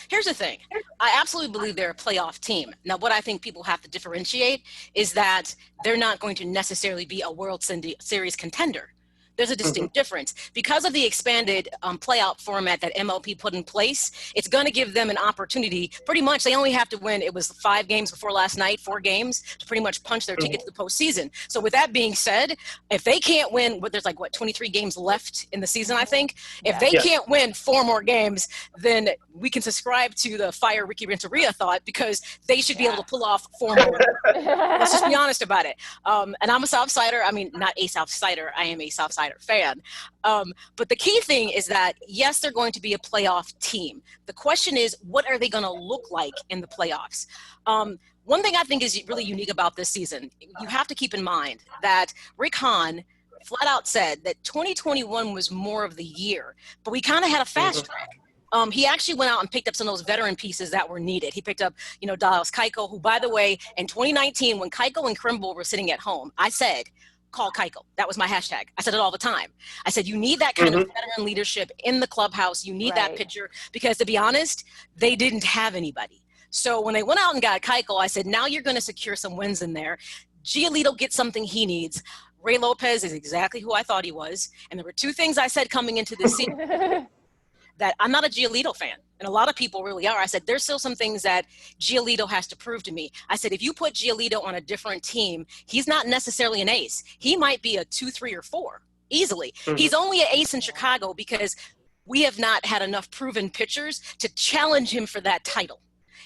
Here's the thing. I absolutely believe they're a playoff team. Now, what I think people have to differentiate is that they're not going to necessarily be a World Series contender. There's a distinct difference. Because of the expanded playoff format that MLP put in place, it's going to give them an opportunity. Pretty much, they only have to win, it was 5 games before last night, 4 games, to pretty much punch their ticket to the postseason. So with that being said, if they can't win, there's 23 games left in the season, I think. If they can't win 4 more games, then we can subscribe to the Fire Ricky Renteria thought, because they should be able to pull off 4 more. Let's just be honest about it. And I'm a Southsider. I mean, not a Southsider. I am a Southsider fan. But the key thing is that, yes, they're going to be a playoff team. The question is, what are they going to look like in the playoffs? One thing I think is really unique about this season, you have to keep in mind that Rick Hahn flat out said that 2021 was more of the year, but we kind of had a fast track. He actually went out and picked up some of those veteran pieces that were needed. He picked up, Dallas Keuchel, who, by the way, in 2019, when Keuchel and Krimble were sitting at home, I said, call Keuchel. That was my hashtag. I said it all the time. I said, you need that kind of veteran leadership in the clubhouse. You need that pitcher, because to be honest, they didn't have anybody. So when they went out and got Keuchel, I said, now you're going to secure some wins in there. Giolito gets something he needs. Ray Lopez is exactly who I thought he was. And there were 2 things I said coming into this season. That I'm not a Giolito fan, and a lot of people really are. I said, there's still some things that Giolito has to prove to me. I said, if you put Giolito on a different team, he's not necessarily an ace. He might be a 2, 3, or 4, easily. He's only an ace in Chicago because we have not had enough proven pitchers to challenge him for that title.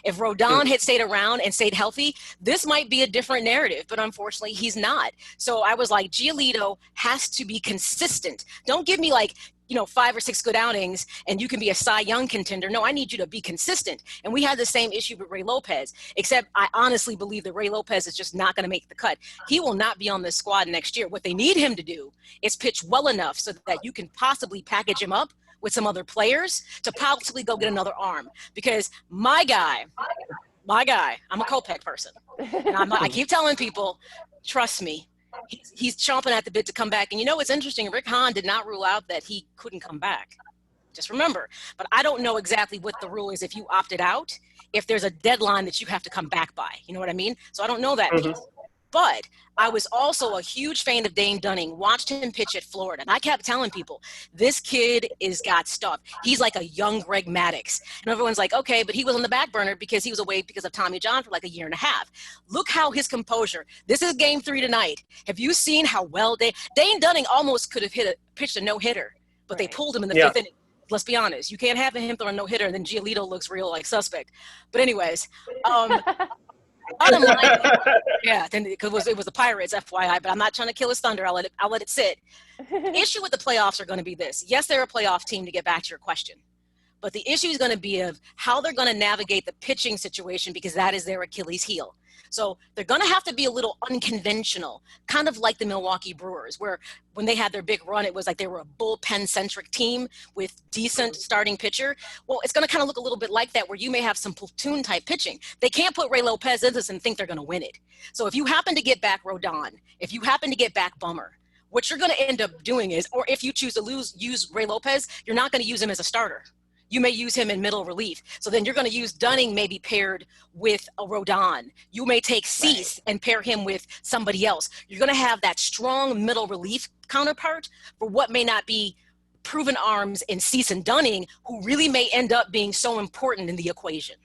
If Rodon had stayed around and stayed healthy, this might be a different narrative, but unfortunately he's not. So I was like, Giolito has to be consistent. Don't give me 5 or 6 good outings and you can be a Cy Young contender. No, I need you to be consistent. And we had the same issue with Ray Lopez, except I honestly believe that Ray Lopez is just not going to make the cut. He will not be on this squad next year. What they need him to do is pitch well enough so that you can possibly package him up with some other players to possibly go get another arm. Because my guy, I'm a Kopech person. And I keep telling people, trust me, he's chomping at the bit to come back. And what's interesting? Rick Hahn did not rule out that he couldn't come back. Just remember. But I don't know exactly what the rule is if you opted out, if there's a deadline that you have to come back by. You know what I mean? So I don't know that piece. But I was also a huge fan of Dane Dunning, watched him pitch at Florida. And I kept telling people, this kid is got stuff. He's like a young Greg Maddux. And everyone's like, okay, but he was on the back burner because he was away because of Tommy John for like a year and a half. Look how his composure. This is game 3 tonight. Have you seen how well Dane Dunning almost could have pitched a no-hitter, but they pulled him in the 5th inning. Let's be honest. You can't have him throw a no-hitter and then Giolito looks real suspect. But anyways, bottom line, then because it was the Pirates, FYI. But I'm not trying to kill his thunder. I'll let it sit. The issue with the playoffs are going to be this. Yes, they're a playoff team, to get back to your question. But the issue is going to be of how they're going to navigate the pitching situation, because that is their Achilles heel. So they're going to have to be a little unconventional, kind of like the Milwaukee Brewers, where when they had their big run, it was like they were a bullpen-centric team with decent starting pitcher. Well, it's going to kind of look a little bit like that, where you may have some platoon-type pitching. They can't put Ray Lopez in this and think they're going to win it. So if you happen to get back Rodon, if you happen to get back Bummer, what you're going to end up doing is, or if you choose to use Ray Lopez, you're not going to use him as a starter. You may use him in middle relief. So then you're going to use Dunning maybe paired with a Rodon. You may take Cease and pair him with somebody else. You're going to have that strong middle relief counterpart for what may not be proven arms in Cease and Dunning, who really may end up being so important in the equation.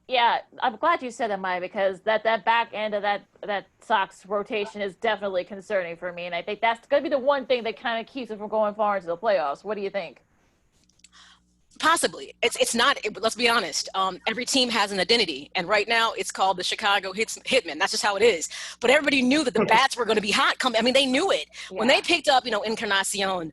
Yeah, I'm glad you said that, Maya, because that back end of that Sox rotation is definitely concerning for me. And I think that's going to be the one thing that kind of keeps it from going far into the playoffs. What do you think? Possibly. It's not, let's be honest. Every team has an identity. And right now it's called the Chicago Hitmen. That's just how it is. But everybody knew that the bats were going to be hot. They knew it. Yeah. When they picked up, Encarnacion,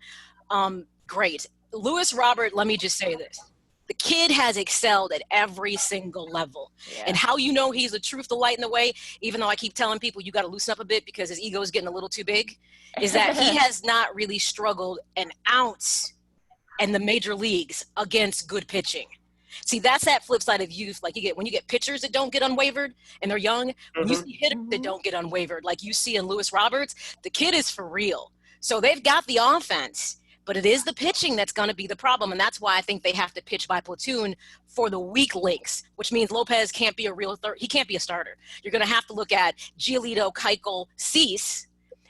great. Lewis Robert, let me just say this. The kid has excelled at every single level. Yeah. And how he's the truth, the light, and the way, even though I keep telling people you got to loosen up a bit because his ego is getting a little too big, is that he has not really struggled an ounce in the major leagues against good pitching. See, that's that flip side of youth. Like when you get pitchers that don't get unwavered and they're young, when you see hitters that don't get unwavered, like you see in Lewis Roberts, the kid is for real. So they've got the offense, but it is the pitching that's going to be the problem. And that's why I think they have to pitch by platoon for the weak links, which means Lopez can't be a real he can't be a starter. You're going to have to look at Giolito, Keuchel, Cease,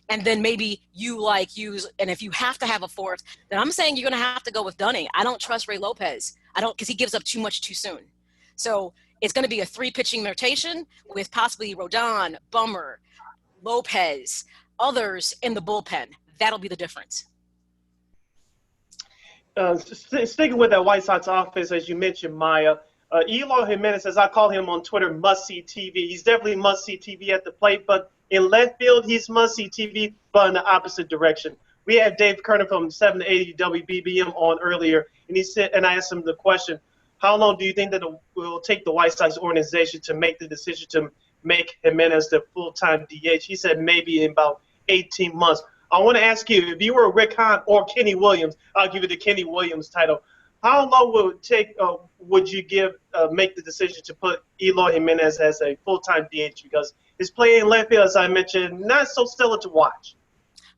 and then maybe you use, and if you have to have a fourth, then I'm saying you're going to have to go with Dunning. I don't trust Ray Lopez. Because he gives up too much too soon. So it's going to be a 3-pitching rotation with possibly Rodon, Bummer, Lopez, others in the bullpen. That'll be the difference. Sticking with that White Sox offense, as you mentioned, Maya, Eloy Jimenez, as I call him on Twitter, must-see TV. He's definitely must-see TV at the plate, but in left field, he's must-see TV, but in the opposite direction. We had Dave Kerner from 780 WBBM on earlier, and he said, and I asked him the question, how long do you think that it will take the White Sox organization to make the decision to make Jimenez the full-time DH? He said maybe in about 18 months. I want to ask you, if you were Rick Hahn or Kenny Williams, I'll give you the Kenny Williams title. How long will it take, would you make the decision to put Eloy Jimenez as a full-time DH? Because his play in left field, as I mentioned, not so stellar to watch.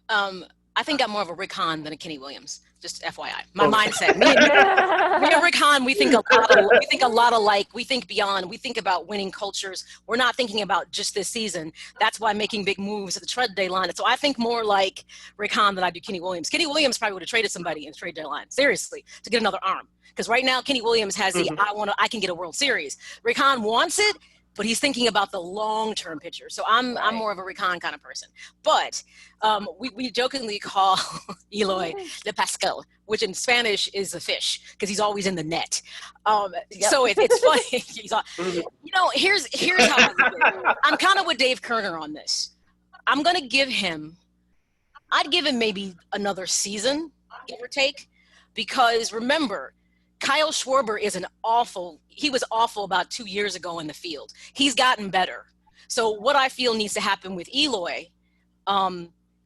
I think I'm more of a Rick Hahn than a Kenny Williams. Just FYI, my mindset. Me and Rick Hahn, we think a lot alike. We think beyond. We think about winning cultures. We're not thinking about just this season. That's why making big moves at the trade deadline. So I think more like Rick Hahn than I do Kenny Williams. Kenny Williams probably would have traded somebody in the trade deadline, seriously, to get another arm. Because right now, Kenny Williams has I can get a World Series. Rick Hahn wants it, but he's thinking about the long-term picture. So I'm more of a Rick Hahn kind of person. But we jokingly call Eloy Le Pascal, which in Spanish is a fish, because he's always in the net. So it's funny. Here's how I'm kind of with Dave Kerner on this. I'm going to I'd give him maybe another season, give or take, because remember, Kyle Schwarber he was awful about 2 years ago in the field. He's gotten better. So what I feel needs to happen with Eloy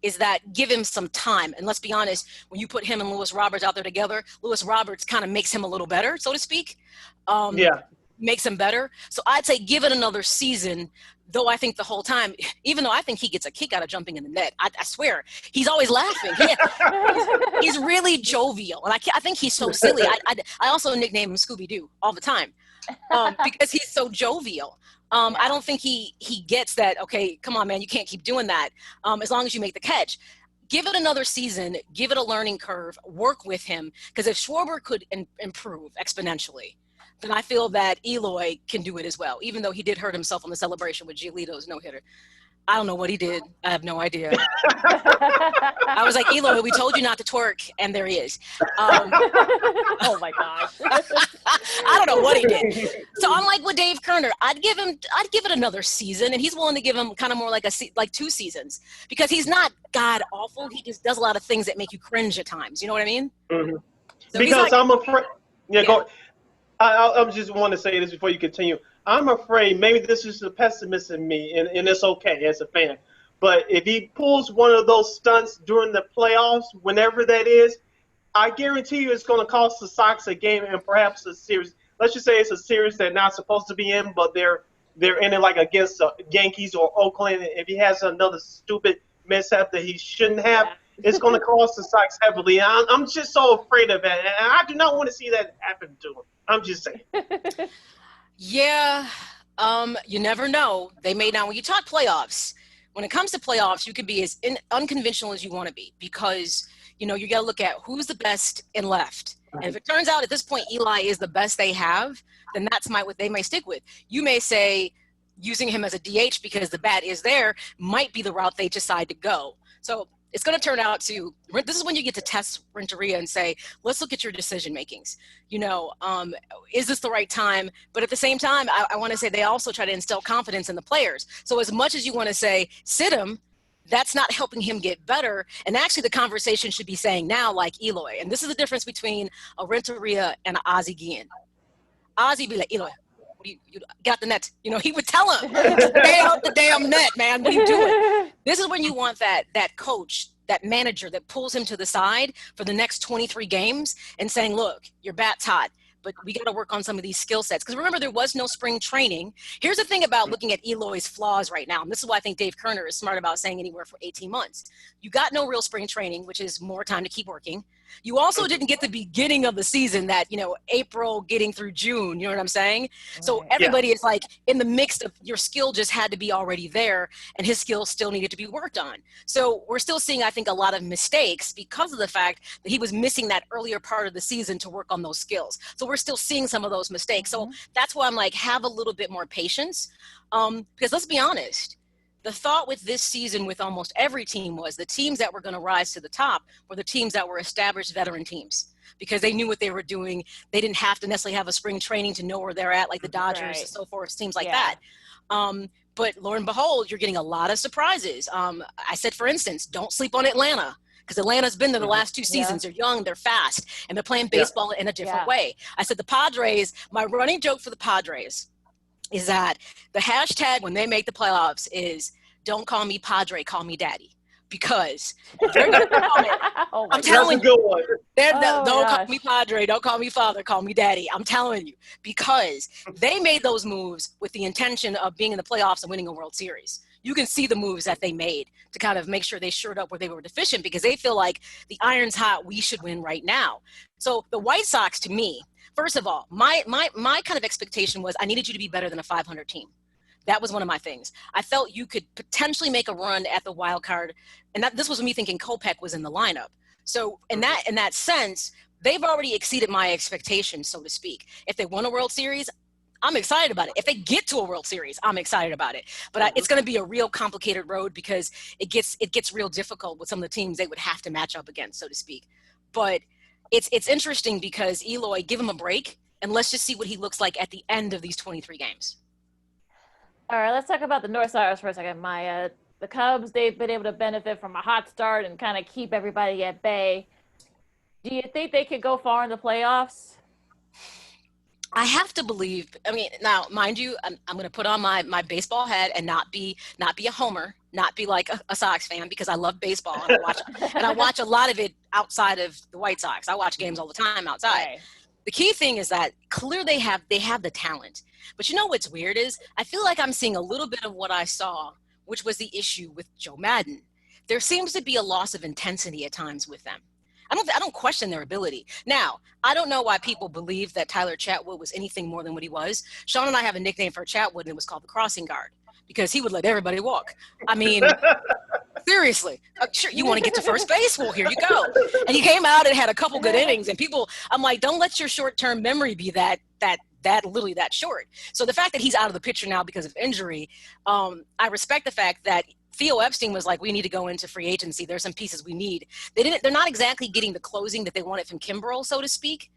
is that give him some time. And let's be honest, when you put him and Lewis Roberts out there together, Lewis Roberts kind of makes him a little better, so to speak. Makes him better. So I'd say give it another season, though I think the whole time, even though I think he gets a kick out of jumping in the net, I swear, he's always laughing. He's really jovial. And I think he's so silly. I also nickname him Scooby-Doo all the time because he's so jovial. I don't think he gets that, okay, come on, man, you can't keep doing that as long as you make the catch. Give it another season, give it a learning curve, work with him, because if Schwarber could improve exponentially, then I feel that Eloy can do it as well, even though he did hurt himself on the celebration with Giolito's no-hitter. I don't know what he did. I have no idea. I was like, Eloy, we told you not to twerk, and there he is. Oh my gosh. I don't know what he did. So I'm like with Dave Kerner. I'd give it another season, and he's willing to give him kind of more like 2 seasons, because he's not god awful. He just does a lot of things that make you cringe at times. You know what I mean? Mm-hmm. So because I'm afraid. Yeah, go. I just want to say this before you continue. I'm afraid maybe this is the pessimist in me, and it's okay as a fan. But if he pulls one of those stunts during the playoffs, whenever that is, I guarantee you it's going to cost the Sox a game and perhaps a series. Let's just say it's a series they're not supposed to be in, but they're in it like against the Yankees or Oakland. If he has another stupid mishap that he shouldn't have, it's going to cost the Sox heavily. I'm just so afraid of it, and I do not want to see that happen to him. I'm just saying. Yeah, you never know. They may not. When you talk playoffs, when it comes to playoffs, you can be as unconventional as you want to be, because you got to look at who's the best in left. And if it turns out at this point Eli is the best they have, then that's what they may stick with. You may say using him as a DH because the bat is there might be the route they decide to go. So it's going to turn out to, this is when you get to test Renteria and say, let's look at your decision makings. Is this the right time? But at the same time, I want to say they also try to instill confidence in the players. So as much as you want to say, sit him, that's not helping him get better. And actually the conversation should be saying now, like Eloy. And this is the difference between a Renteria and an Ozzie Guillen. Ozzie be like, Eloy, you got the net. He would tell him, stay out the damn net, man. What are you doing? This is when you want that coach, that manager that pulls him to the side for the next 23 games and saying, look, your bat's hot, but we got to work on some of these skill sets. Because remember, there was no spring training. Here's the thing about looking at Eloy's flaws right now. And this is why I think Dave Kerner is smart about saying anywhere for 18 months. You got no real spring training, which is more time to keep working. You also didn't get the beginning of the season, that, April getting through June, you know what I'm saying? Right. So everybody is like in the mix of, your skill just had to be already there, and his skill still needed to be worked on. So we're still seeing, I think, a lot of mistakes because of the fact that he was missing that earlier part of the season to work on those skills. So we're still seeing some of those mistakes. So that's why I'm like, have a little bit more patience. Because let's be honest, the thought with this season with almost every team was the teams that were going to rise to the top were the teams that were established veteran teams, because they knew what they were doing. They didn't have to necessarily have a spring training to know where they're at, like the Dodgers and so forth, teams like that. But lo and behold, you're getting a lot of surprises. I said, for instance, don't sleep on Atlanta, because Atlanta's been there the last 2 seasons. They're young, they're fast, and they're playing baseball in a different way. I said the Padres, my running joke for the Padres is that the hashtag when they make the playoffs is, don't call me Padre, call me Daddy. Because they're going to become it. I'm telling you. Don't call me Padre, don't call me Father, call me Daddy. I'm telling you. Because they made those moves with the intention of being in the playoffs and winning a World Series. You can see the moves that they made to kind of make sure they shored up where they were deficient, because they feel like the iron's hot, we should win right now. So the White Sox, to me, first of all, my kind of expectation was I needed you to be better than a 500 team. That was one of my things. I felt you could potentially make a run at the wild card, and this was me thinking Kopech was in the lineup. So in that sense, they've already exceeded my expectations, so to speak. If they won a World Series, I'm excited about it. If they get to a World Series, I'm excited about it. But it's going to be a real complicated road, because it gets real difficult with some of the teams they would have to match up against, so to speak. But it's interesting because Eloy, give him a break, and let's just see what he looks like at the end of these 23 games. All right, let's talk about the North Stars for a second, Maya. The Cubs, they've been able to benefit from a hot start and kind of keep everybody at bay. Do you think they could go far in the playoffs? I have to believe. I mean, now, mind you, I'm going to put on my baseball hat and not be a homer, not be like a Sox fan, because I love baseball and I watch a lot of it outside of the White Sox. I watch games all the time outside. Right. The key thing is that clearly they have the talent. But you know what's weird is I feel like I'm seeing a little bit of what I saw, which was the issue with Joe Madden. There seems to be a loss of intensity at times with them. I don't question their ability. Now, I don't know why people believe that Tyler Chatwood was anything more than what he was. Shawn and I have a nickname for Chatwood, and it was called the crossing guard, because he would let everybody walk. I mean, seriously, sure, you want to get to first base? Well, here you go. And he came out and had a couple good innings, and I'm like, don't let your short-term memory be that literally that short. So the fact that he's out of the picture now because of injury, I respect the fact that Theo Epstein was like, we need to go into free agency. There's some pieces we need. They're not exactly getting the closing that they wanted from Kimbrel, so to speak.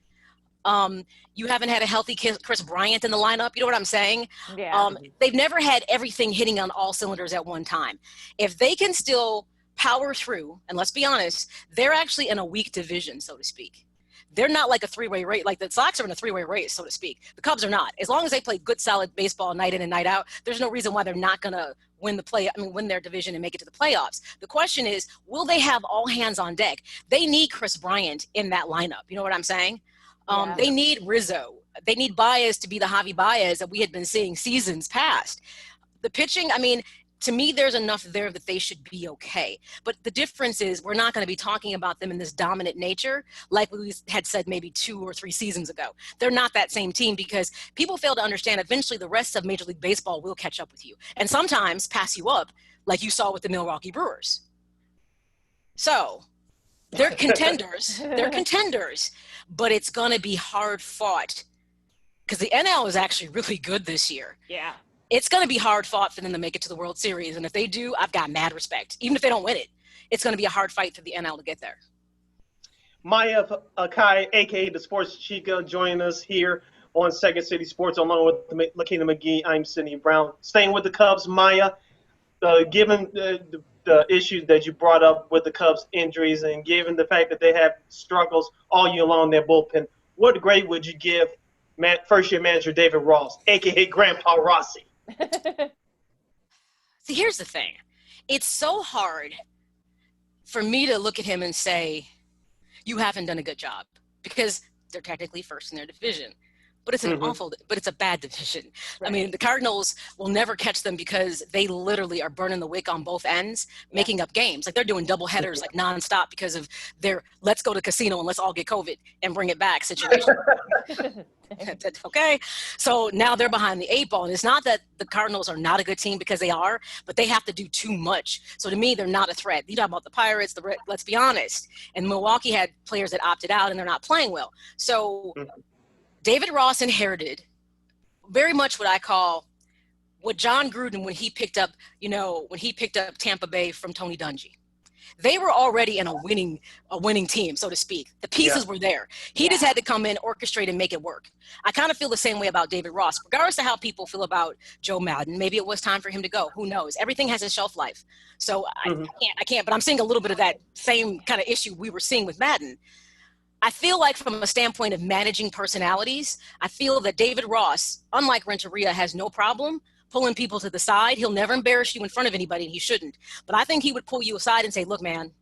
You haven't had a healthy Chris Bryant in the lineup. You know what I'm saying? Yeah. They've never had everything hitting on all cylinders at one time. If they can still power through, and let's be honest, they're actually in a weak division, so to speak. They're not like a three-way race. Like the Sox are in a three-way race, so to speak. The Cubs are not. As long as they play good, solid baseball night in and night out, there's no reason why they're not going to win their division and make it to the playoffs. The question is, will they have all hands on deck? They need Chris Bryant in that lineup. You know what I'm saying? They need Rizzo. They need Baez to be the Javi Baez that we had been seeing seasons past. The pitching, I mean, to me, there's enough there that they should be okay. But the difference is we're not going to be talking about them in this dominant nature like we had said maybe 2 or 3 seasons ago. They're not that same team, because people fail to understand eventually the rest of Major League Baseball will catch up with you and sometimes pass you up, like you saw with the Milwaukee Brewers. So they're contenders. They're contenders, but it's going to be hard fought, because the NL is actually really good this year. Yeah. It's going to be hard fought for them to make it to the World Series. And if they do, I've got mad respect. Even if they don't win it, it's going to be a hard fight for the NL to get there. Maya Akai, a.k.a. the Sports Chica, joining us here on Second City Sports, along with Lakeena McGee. I'm Sidney Brown. Staying with the Cubs, Maya, given the issues that you brought up with the Cubs injuries, and given the fact that they have struggles all year long in their bullpen, what grade would you give first-year manager David Ross, a.k.a. Grandpa Rossi? See, here's the thing. It's so hard for me to look at him and say, you haven't done a good job, because they're technically first in their division. but it's it's a bad division. Right. I mean, the Cardinals will never catch them because they literally are burning the wick on both ends, making up games. Like they're doing double headers like nonstop because of their let's go to casino and let's all get COVID and bring it back situation. Okay. So now they're behind the 8 ball. And it's not that the Cardinals are not a good team, because they are, but they have to do too much. So to me, they're not a threat. You talk about the Pirates, let's be honest. And Milwaukee had players that opted out and they're not playing well. So David Ross inherited very much what I call what John Gruden, when he picked up Tampa Bay from Tony Dungy. They were already in a winning team, so to speak. The pieces were there. He just had to come in, orchestrate, and make it work. I kind of feel the same way about David Ross. Regardless of how people feel about Joe Madden, maybe it was time for him to go. Who knows? Everything has a shelf life. So I can't, but I'm seeing a little bit of that same kind of issue we were seeing with Madden. I feel like from a standpoint of managing personalities, I feel that David Ross, unlike Renteria, has no problem pulling people to the side. He'll never embarrass you in front of anybody, and he shouldn't. But I think he would pull you aside and say, look, man,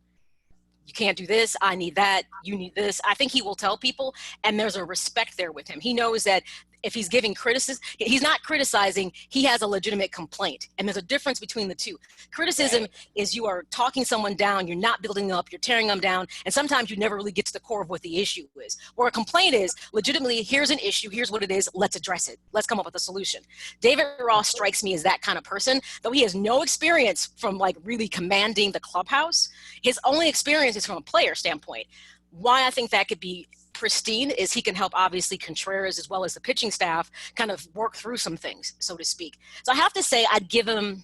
you can't do this. I need that. You need this. I think he will tell people, and there's a respect there with him. He knows that if he's giving criticism, he's not criticizing, he has a legitimate complaint. And there's a difference between the two. Criticism is you are talking someone down, you're not building them up, you're tearing them down, and sometimes you never really get to the core of what the issue is. Where a complaint is, legitimately, here's an issue, here's what it is, let's address it. Let's come up with a solution. David Ross strikes me as that kind of person, though he has no experience from like really commanding the clubhouse. His only experience is from a player standpoint. Why I think that could be pristine is he can help, obviously, Contreras as well as the pitching staff kind of work through some things, so to speak. So I have to say I'd give him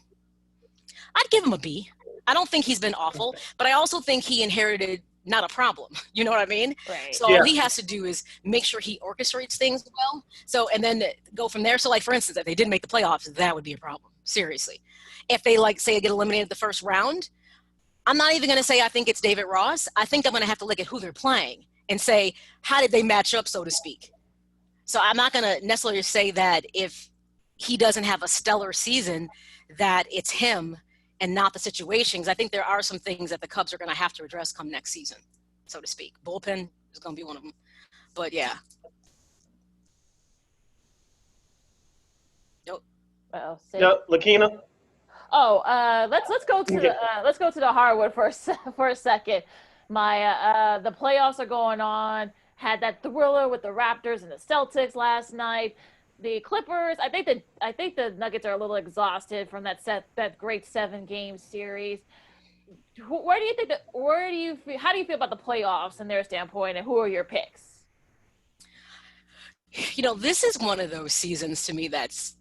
a B. I don't think he's been awful, but I also think he inherited not a problem. You know what I mean? Right. So all he has to do is make sure he orchestrates things well. So, and then go from there. So like, for instance, if they didn't make the playoffs, that would be a problem. Seriously. If they say get eliminated the first round, I'm not even going to say I think it's David Ross. I think I'm going to have to look at who they're playing and say, how did they match up, so to speak? So I'm not going to necessarily say that if he doesn't have a stellar season, that it's him and not the situations. I think there are some things that the Cubs are going to have to address come next season, so to speak. Bullpen is going to be one of them. But yeah. Lakeena? Let's go to the hardwood for a second. Maya, the playoffs are going on. Had that thriller with the Raptors and the Celtics last night. The Clippers, I think the Nuggets are a little exhausted from that great 7-game series. How do you feel about the playoffs and their standpoint, and who are your picks? You know, this is one of those seasons to me that's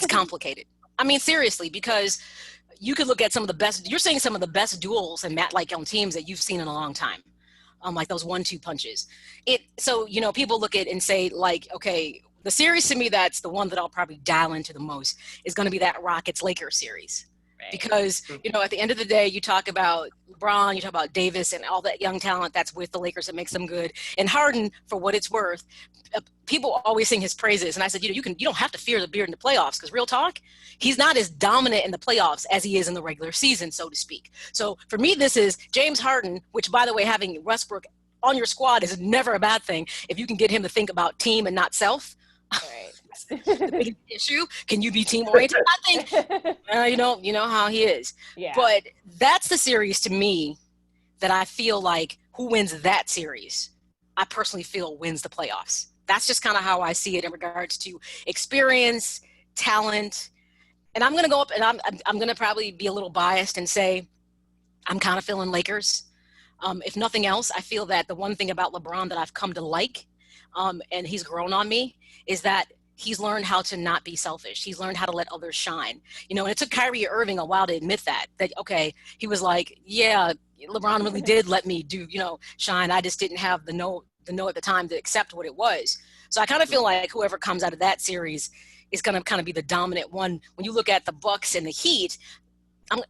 complicated. I mean, seriously, because you could look at you're seeing some of the best duels and on teams that you've seen in a long time. Like those 1-2 punches. So, you know, people look at it and say, like, okay, the series to me that's the one that I'll probably dial into the most is going to be that Rockets-Lakers series. Right. Because, you know, at the end of the day, you talk about LeBron, you talk about Davis and all that young talent that's with the Lakers that makes them good. And Harden, for what it's worth, people always sing his praises. And I said, you don't have to fear the beard in the playoffs, because real talk, he's not as dominant in the playoffs as he is in the regular season, so to speak. So for me, this is James Harden, which, by the way, having Westbrook on your squad is never a bad thing if you can get him to think about team and not self. Right. The big issue. Can you be team oriented? I think you know how he is. Yeah. But that's the series to me that I feel like who wins that series, I personally feel wins the playoffs. That's just kind of how I see it in regards to experience, talent. And I'm going to go up and I'm going to probably be a little biased and say I'm kind of feeling Lakers. If nothing else, I feel that the one thing about LeBron that I've come to like, and he's grown on me, is that he's learned how to not be selfish. He's learned how to let others shine. You know, and it took Kyrie Irving a while to admit that, okay, he was like, yeah, LeBron really did let me shine. I just didn't have the know at the time to accept what it was. So I kind of feel like whoever comes out of that series is going to kind of be the dominant one. When you look at the Bucks and the Heat,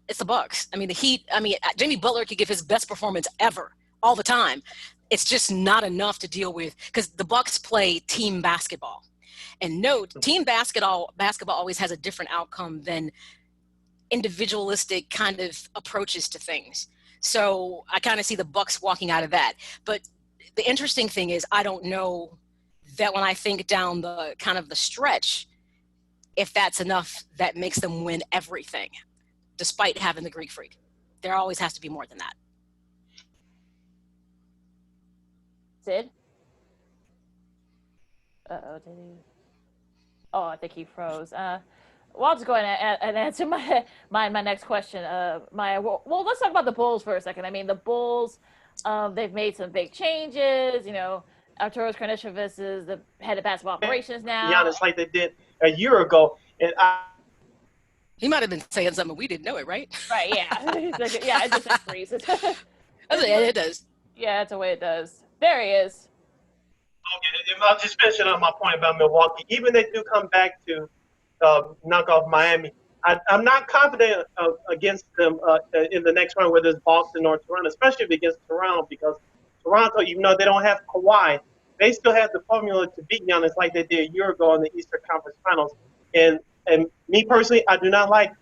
it's the Bucks. I mean, the Heat, Jimmy Butler could give his best performance ever, all the time. It's just not enough to deal with, because the Bucks play team basketball. And note, team basketball always has a different outcome than individualistic kind of approaches to things. So I kind of see the Bucks walking out of that. But the interesting thing is, I don't know that when I think down the kind of the stretch, if that's enough, that makes them win everything, despite having the Greek Freak. There always has to be more than that. Sid? Uh-oh, did he? Oh, I think he froze. Well, I'll just go ahead and answer my next question. Maya, well, let's talk about the Bulls for a second. I mean, the Bulls, they've made some big changes. You know, Arturas Karnisovas is the head of basketball operations now. Giannis like they did a year ago, and He might have been saying something we didn't know it, right? Right, yeah. Yeah, it just freezes. It does. Yeah, that's the way it does. There he is. okay, I'll just finishing up my point about Milwaukee. Even if they do come back to knock off Miami, I'm not confident against them in the next round, whether it's Boston or Toronto, especially if against Toronto, because Toronto, even though they don't have Kawhi, they still have the formula to beat Giannis like they did a year ago in the Eastern Conference Finals. And me personally, I do not like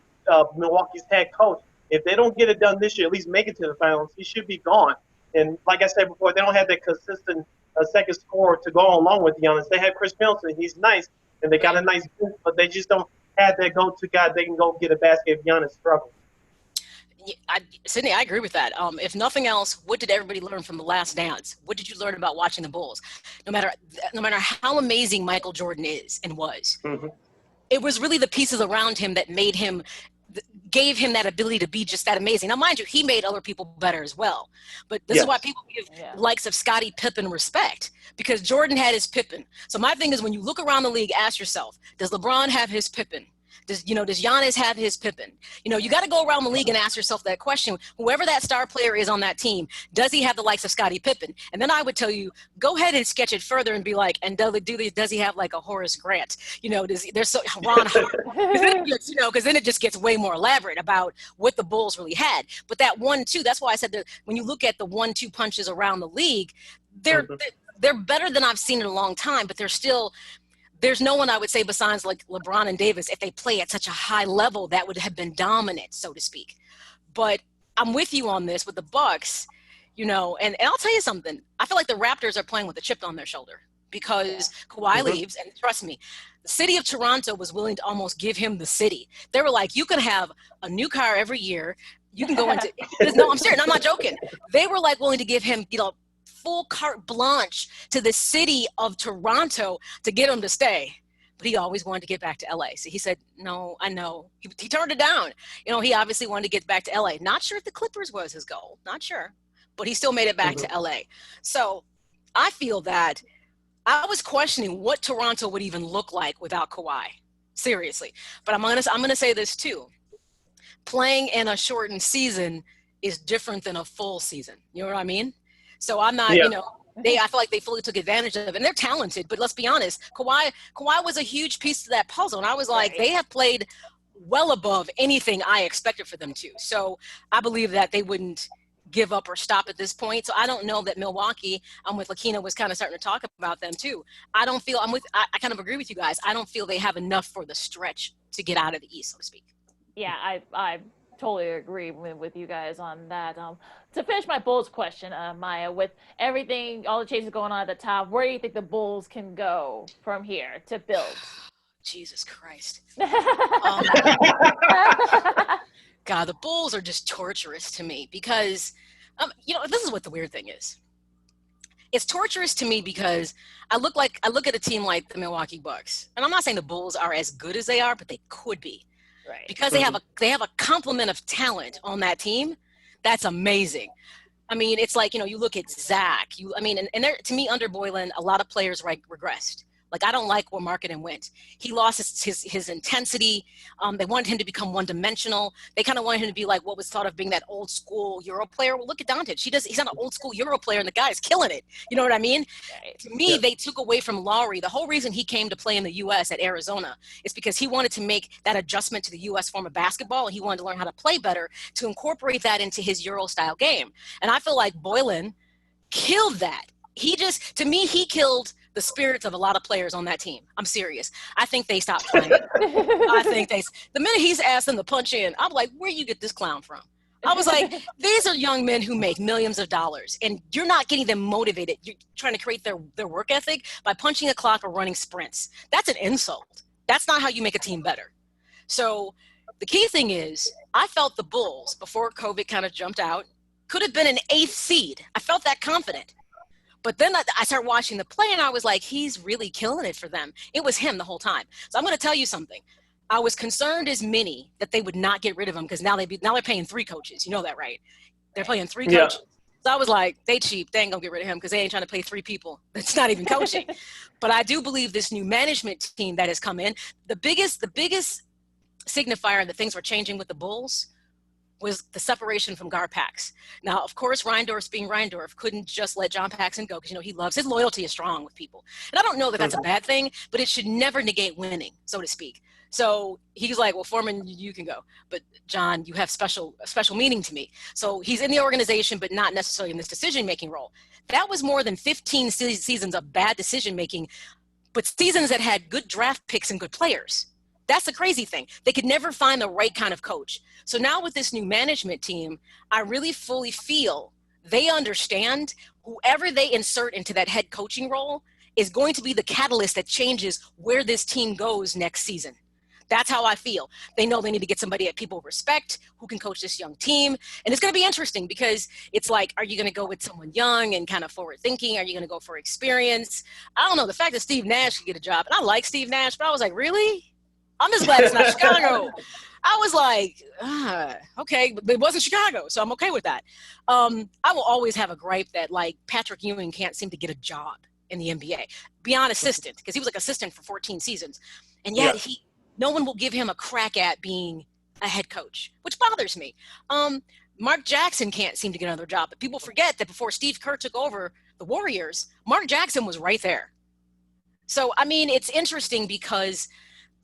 Milwaukee's head coach. If they don't get it done this year, at least make it to the finals, he should be gone. And like I said before, they don't have that consistent second scorer to go along with Giannis. They have Chris Middleton. He's nice, and they got a nice bench, but they just don't have that go-to guy. They can go get a basket if Giannis struggles. Sydney, I agree with that. If nothing else, what did everybody learn from The Last Dance? What did you learn about watching the Bulls? No matter how amazing Michael Jordan is and was, it was really the pieces around him that gave him that ability to be just that amazing. Now, mind you, he made other people better as well. But this is why people give likes of Scottie Pippen respect, because Jordan had his Pippen. So my thing is, when you look around the league, ask yourself, does LeBron have his Pippen? Does Giannis have his Pippen? You got to go around the league and ask yourself that question. Whoever that star player is on that team, does he have the likes of Scottie Pippen? And then I would tell you, go ahead and sketch it further and be like, and does he have like a Horace Grant? There's Ron Howard. Because then it just gets way more elaborate about what the Bulls really had. But that 1-2, that's why I said that when you look at the 1-2 punches around the league, they're better than I've seen in a long time, but there's no one I would say besides like LeBron and Davis, if they play at such a high level, that would have been dominant, so to speak. But I'm with you on this with the Bucks, and I'll tell you something. I feel like the Raptors are playing with a chip on their shoulder because Kawhi leaves, and trust me, the city of Toronto was willing to almost give him the city. They were like, you can have a new car every year. You can go into – no, I'm serious. I'm not joking. They were like willing to give him, full carte blanche to the city of Toronto to get him to stay. But he always wanted to get back to LA. So he said, no, I know. He turned it down. He obviously wanted to get back to LA. Not sure if the Clippers was his goal. Not sure. But he still made it back to LA. So I feel that I was questioning what Toronto would even look like without Kawhi. Seriously. But I'm gonna say this too. Playing in a shortened season is different than a full season. You know what I mean? So I'm not, I feel like they fully took advantage of it, and they're talented. But let's be honest, Kawhi was a huge piece to that puzzle, and I was like, they have played well above anything I expected for them to. So I believe that they wouldn't give up or stop at this point. So I don't know that Milwaukee, I'm with Lakeena, was kind of starting to talk about them too. I kind of agree with you guys. I don't feel they have enough for the stretch to get out of the East, so to speak. Yeah, I totally agree with you guys on that. To finish my Bulls question, Maya, with everything, all the changes going on at the top, where do you think the Bulls can go from here to build? Jesus Christ. God, the Bulls are just torturous to me because, this is what the weird thing is. It's torturous to me because I look at a team like the Milwaukee Bucks, and I'm not saying the Bulls are as good as they are, but they could be. Right. Because they have a complement of talent on that team. That's amazing. I mean, it's like, you look at Zach. And to me, under Boylen, a lot of players regressed. Like, I don't like where Markkanen went. He lost his intensity. They wanted him to become one-dimensional. They kind of wanted him to be like what was thought of being that old-school Euro player. Well, look at Doncic. He's not an old-school Euro player, and the guy is killing it. You know what I mean? Right. To me, they took away from Lowry. The whole reason he came to play in the U.S. at Arizona is because he wanted to make that adjustment to the U.S. form of basketball, and he wanted to learn how to play better to incorporate that into his Euro-style game. And I feel like Boylen killed that. He killed the spirits of a lot of players on that team. I'm serious. I think they stopped playing. The minute he's asked them to punch in, I'm like, where you get this clown from? I was like, these are young men who make millions of dollars, and you're not getting them motivated. You're trying to create their work ethic by punching a clock or running sprints. That's an insult. That's not how you make a team better. So the key thing is, I felt the Bulls, before COVID kind of jumped out, could have been an 8th seed. I felt that confident. But then I started watching the play, and I was like, he's really killing it for them. It was him the whole time. So I'm going to tell you something. I was concerned as many that they would not get rid of him, because now they're paying 3 coaches. You know that, right? They're playing 3 coaches. So I was like, they cheap. They ain't going to get rid of him because they ain't trying to pay 3 people. That's not even coaching. But I do believe this new management team that has come in, the biggest signifier that things were changing with the Bulls was the separation from Garpax. Now, of course, Reindorf being Reindorf couldn't just let John Paxson go because, he loves, his loyalty is strong with people. And I don't know that that's a bad thing, but it should never negate winning, so to speak. So he's like, well, Foreman, you can go. But John, you have special meaning to me. So he's in the organization, but not necessarily in this decision-making role. That was more than 15 seasons of bad decision-making, but seasons that had good draft picks and good players. That's the crazy thing. They could never find the right kind of coach. So now with this new management team, I really fully feel they understand whoever they insert into that head coaching role is going to be the catalyst that changes where this team goes next season. That's how I feel. They know they need to get somebody that people respect, who can coach this young team. And it's going to be interesting because it's like, are you going to go with someone young and kind of forward thinking? Are you going to go for experience? I don't know. The fact that Steve Nash could get a job, and I like Steve Nash, but I was like, really? I'm just glad it's not Chicago. I was like, okay, but it wasn't Chicago, so I'm okay with that. I will always have a gripe that, like, Patrick Ewing can't seem to get a job in the NBA beyond assistant, because he was like assistant for 14 seasons. And yet no one will give him a crack at being a head coach, which bothers me. Mark Jackson can't seem to get another job, but people forget that before Steve Kerr took over the Warriors, Mark Jackson was right there. So, I mean, it's interesting because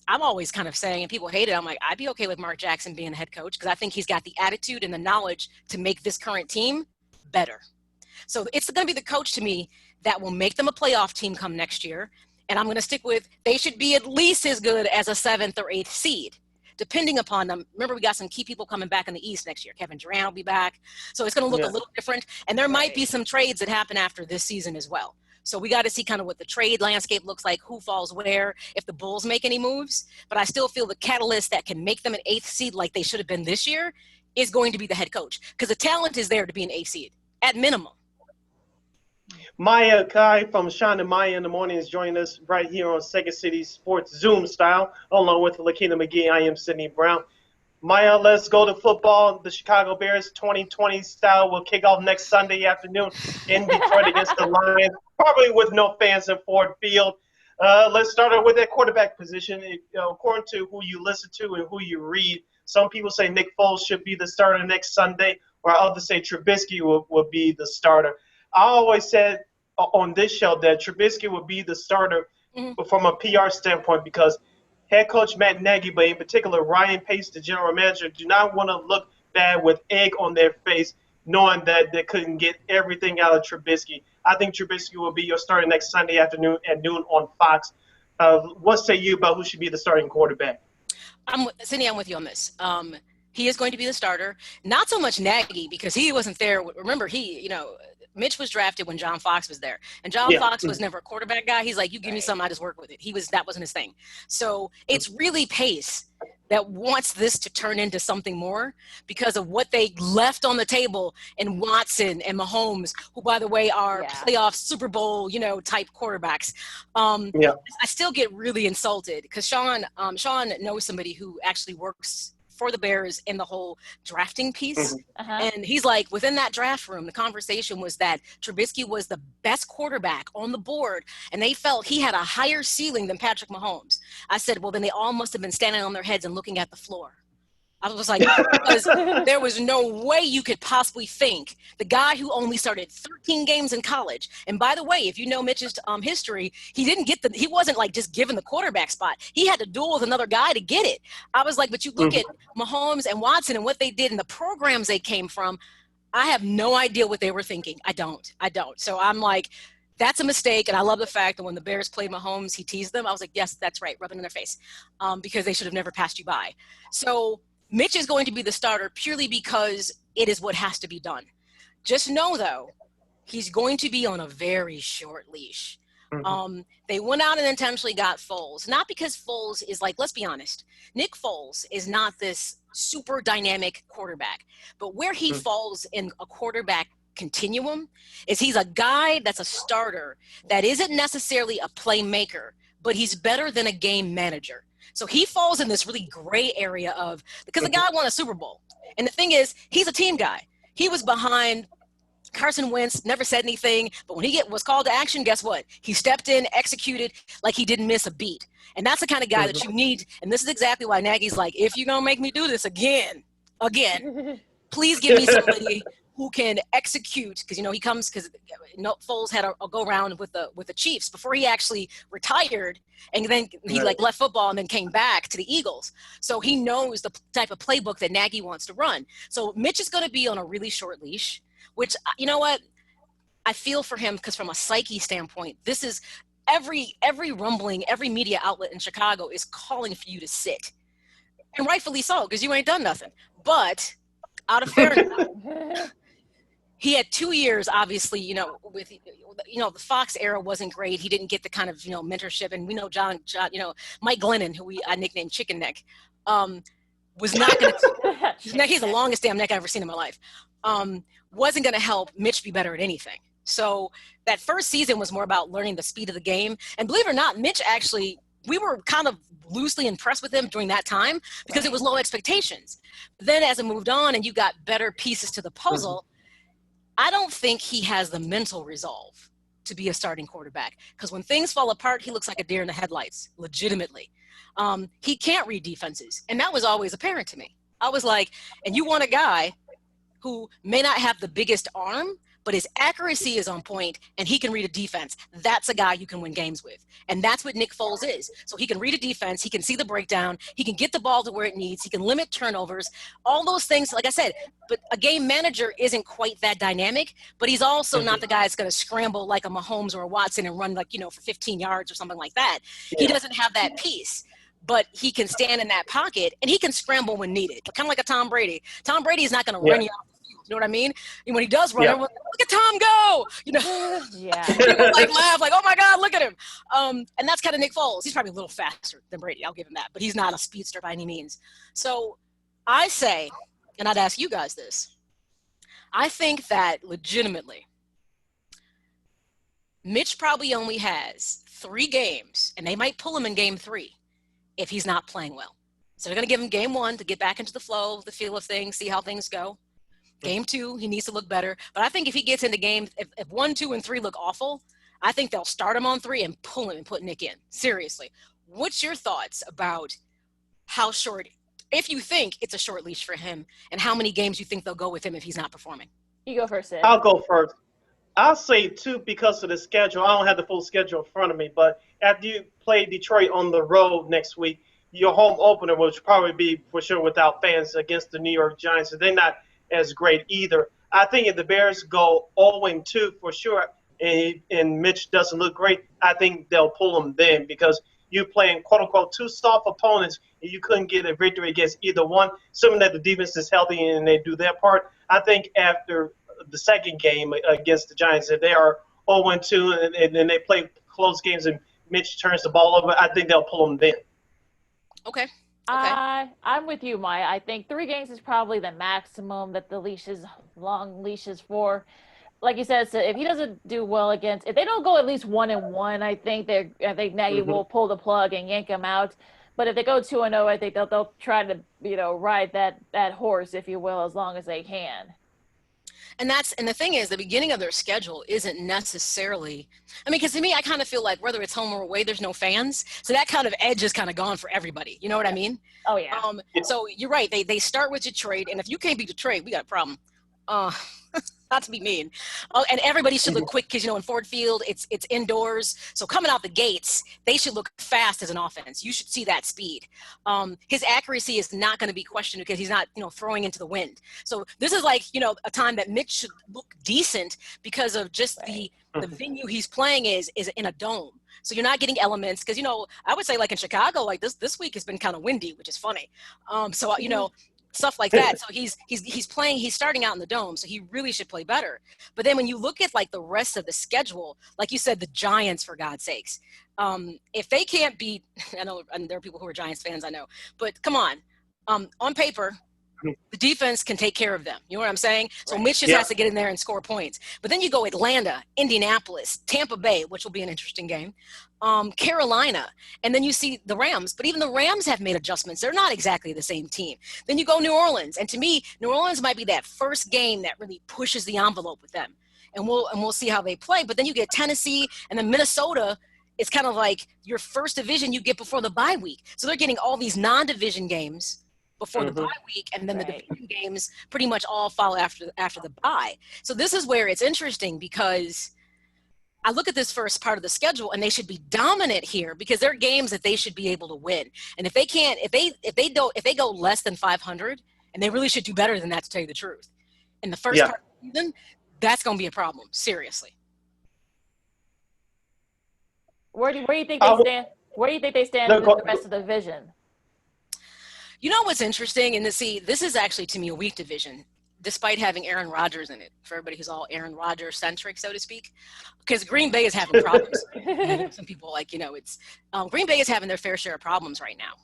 I'm always kind of saying, and people hate it, I'm like, I'd be okay with Mark Jackson being a head coach because I think he's got the attitude and the knowledge to make this current team better. So it's going to be the coach to me that will make them a playoff team come next year. And I'm going to stick with, they should be at least as good as a 7th or 8th seed, depending upon them. Remember, we got some key people coming back in the East next year. Kevin Durant will be back. So it's going to look a little different. And there might be some trades that happen after this season as well. So we got to see kind of what the trade landscape looks like, who falls where, if the Bulls make any moves. But I still feel the catalyst that can make them an 8th seed like they should have been this year is going to be the head coach, because the talent is there to be an 8th seed at minimum. Maya Akai from Shawn and Maya in the Morning is joining us right here on Second City Sports Zoom style, along with Lakeena McGee. I am Sydney Brown. Maya, let's go to football. The Chicago Bears 2020 style will kick off next Sunday afternoon in Detroit against the Lions, probably with no fans in Ford Field. Let's start with that quarterback position. According to who you listen to and who you read, some people say Nick Foles should be the starter next Sunday, or others say Trubisky will be the starter. I always said on this show that Trubisky would be the starter from a PR standpoint, because head coach Matt Nagy, but in particular Ryan Pace, the general manager, do not want to look bad with egg on their face, knowing that they couldn't get everything out of Trubisky. I think Trubisky will be your starter next Sunday afternoon at noon on Fox. What say you about who should be the starting quarterback? Sydney, I'm with you on this. He is going to be the starter. Not so much Nagy, because he wasn't there. Remember, Mitch was drafted when John Fox was there, and John Fox was never a quarterback guy. He's like, you give me something, I just work with it. That wasn't his thing. So it's really Pace that wants this to turn into something more because of what they left on the table in Watson and Mahomes, who, by the way, are playoff Super Bowl, type quarterbacks. I still get really insulted because Shawn knows somebody who actually works for the Bears in the whole drafting piece. And he's like, within that draft room, the conversation was that Trubisky was the best quarterback on the board, and they felt he had a higher ceiling than Patrick Mahomes. I said, well, then they all must have been standing on their heads and looking at the floor. I was like, because there was no way you could possibly think the guy who only started 13 games in college. And by the way, if you know Mitch's history, he wasn't like just given the quarterback spot. He had to duel with another guy to get it. I was like, but you look at Mahomes and Watson and what they did and the programs they came from. I have no idea what they were thinking. I don't. So I'm like, that's a mistake. And I love the fact that when the Bears played Mahomes, he teased them. I was like, yes, that's right. Rubbing in their face because they should have never passed you by. So Mitch is going to be the starter purely because it is what has to be done. Just know, though, he's going to be on a very short leash. They went out and intentionally got Foles, not because Foles is like, let's be honest, Nick Foles is not this super dynamic quarterback, but where he falls in a quarterback continuum is he's a guy that's a starter that isn't necessarily a playmaker, but he's better than a game manager. So he falls in this really gray area of, because the guy won a Super Bowl. And the thing is, he's a team guy. He was behind Carson Wentz, never said anything, but when he was called to action, guess what? He stepped in, executed like he didn't miss a beat. And that's the kind of guy that you need. And this is exactly why Nagy's like, if you're going to make me do this again, please give me somebody who can execute, because he comes, because Foles had a go around with the Chiefs before he actually retired, and then he left football and then came back to the Eagles. So he knows the type of playbook that Nagy wants to run. So Mitch is going to be on a really short leash, which, you know what, I feel for him, because from a psyche standpoint, this is every rumbling, every media outlet in Chicago is calling for you to sit, and rightfully so, because you ain't done nothing. But out of fairness. He had 2 years, obviously, with, the Fox era wasn't great. He didn't get the kind of, mentorship. And we know John, Mike Glennon, who I nicknamed Chicken Neck, was not going to, he's the longest damn neck I've ever seen in my life, wasn't going to help Mitch be better at anything. So that first season was more about learning the speed of the game. And believe it or not, Mitch actually, we were kind of loosely impressed with him during that time because it was low expectations. But then as it moved on and you got better pieces to the puzzle, I don't think he has the mental resolve to be a starting quarterback, because when things fall apart, he looks like a deer in the headlights, legitimately. He can't read defenses, and that was always apparent to me. I was like, and you want a guy who may not have the biggest arm, but his accuracy is on point, and he can read a defense. That's a guy you can win games with. And that's what Nick Foles is. So he can read a defense, he can see the breakdown, he can get the ball to where it needs, he can limit turnovers, all those things, like I said. But a game manager isn't quite that dynamic, but he's also not the guy that's going to scramble like a Mahomes or a Watson and run for 15 yards or something like that. Yeah. He doesn't have that piece. But he can stand in that pocket, and he can scramble when needed, kind of like a Tom Brady. Tom Brady is not going to run you off. You know what I mean? And when he does run, everyone's like, look at Tom go! People laugh like, oh my God, look at him. And that's kind of Nick Foles. He's probably a little faster than Brady. I'll give him that, but he's not a speedster by any means. So I say, and I'd ask you guys this, I think that legitimately, Mitch probably only has 3 games, and they might pull him in game 3 if he's not playing well. So they're going to give him game 1 to get back into the flow, the feel of things, see how things go. Game 2, he needs to look better. But I think if he gets into games, if 1, 2, and 3 look awful, I think they'll start him on 3 and pull him and put Nick in. Seriously. What's your thoughts about how short, if you think it's a short leash for him, and how many games you think they'll go with him if he's not performing? You go first, Sid. I'll go first. I'll say 2 because of the schedule. I don't have the full schedule in front of me, but after you play Detroit on the road next week, your home opener will probably be for sure without fans against the New York Giants. So they're not as great either. I think if the Bears go 0-2 for sure, and Mitch doesn't look great, I think they'll pull him then, because you're playing quote-unquote 2 soft opponents and you couldn't get a victory against either one. Assuming that the defense is healthy and they do their part, I think after the second game against the Giants, if they are 0-2 and then they play close games and Mitch turns the ball over, I think they'll pull him then. Okay. I'm with you, Maya. I think 3 games is probably the maximum that the long leashes for. Like you said, so if he doesn't do well if they don't go at least 1-1, I think Nagy will pull the plug and yank him out. But if they go 2-0, I think they'll try to ride that horse, if you will, as long as they can. And the thing is, the beginning of their schedule isn't necessarily, because to me, I kind of feel like whether it's home or away, there's no fans. So that kind of edge is kind of gone for everybody. You know what I mean? Oh, yeah. So you're right. They start with Detroit. And if you can't beat Detroit, we got a problem. Not to be mean. And everybody should look quick because, in Ford Field, it's indoors. So coming out the gates, they should look fast as an offense. You should see that speed. His accuracy is not going to be questioned because he's not, throwing into the wind. So this is like, a time that Mitch should look decent because of just the venue he's playing is in a dome. So you're not getting elements because, I would say like in Chicago, like this week has been kind of windy, which is funny. stuff like that. So he's starting out in the Dome, so he really should play better. But then when you look at like the rest of the schedule, like you said, the Giants, for God's sakes, if they can't beat, I know, and there are people who are Giants fans, I know, but come on, on paper, the defense can take care of them. You know what I'm saying? So Mitch just has to get in there and score points. But then you go Atlanta, Indianapolis, Tampa Bay, which will be an interesting game, Carolina, and then you see the Rams. But even the Rams have made adjustments. They're not exactly the same team. Then you go New Orleans, and to me, New Orleans might be that first game that really pushes the envelope with them. And we'll see how they play. But then you get Tennessee and then Minnesota. It's kind of like your first division you get before the bye week. So they're getting all these non-division games before the bye week, and then the division games pretty much all follow after the bye. So this is where it's interesting, because I look at this first part of the schedule, and they should be dominant here because they're games that they should be able to win. And if they can't, if they go less than 500, and they really should do better than that, to tell you the truth, in the first part of the season, that's going to be a problem, seriously. Where do you think they stand? Where do you think they stand with the rest of the division? You know what's interesting? And this is actually, to me, a weak division, despite having Aaron Rodgers in it, for everybody who's all Aaron Rodgers-centric, so to speak, because Green Bay is having problems. Some people it's Green Bay is having their fair share of problems right now.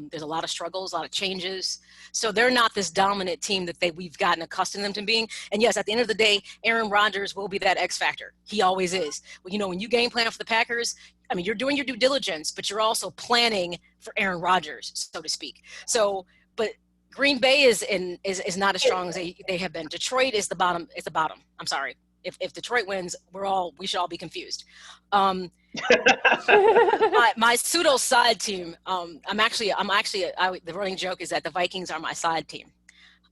There's a lot of struggles, a lot of changes. So they're not this dominant team that we've gotten accustomed them to being. And yes, at the end of the day, Aaron Rodgers will be that X factor. He always is. Well, when you game plan for the Packers, I mean, you're doing your due diligence, but you're also planning for Aaron Rodgers, so to speak. So, but Green Bay is not as strong as they have been. Detroit is the bottom. It's the bottom. I'm sorry. If Detroit wins, we should all be confused. My pseudo side team. The running joke is that the Vikings are my side team.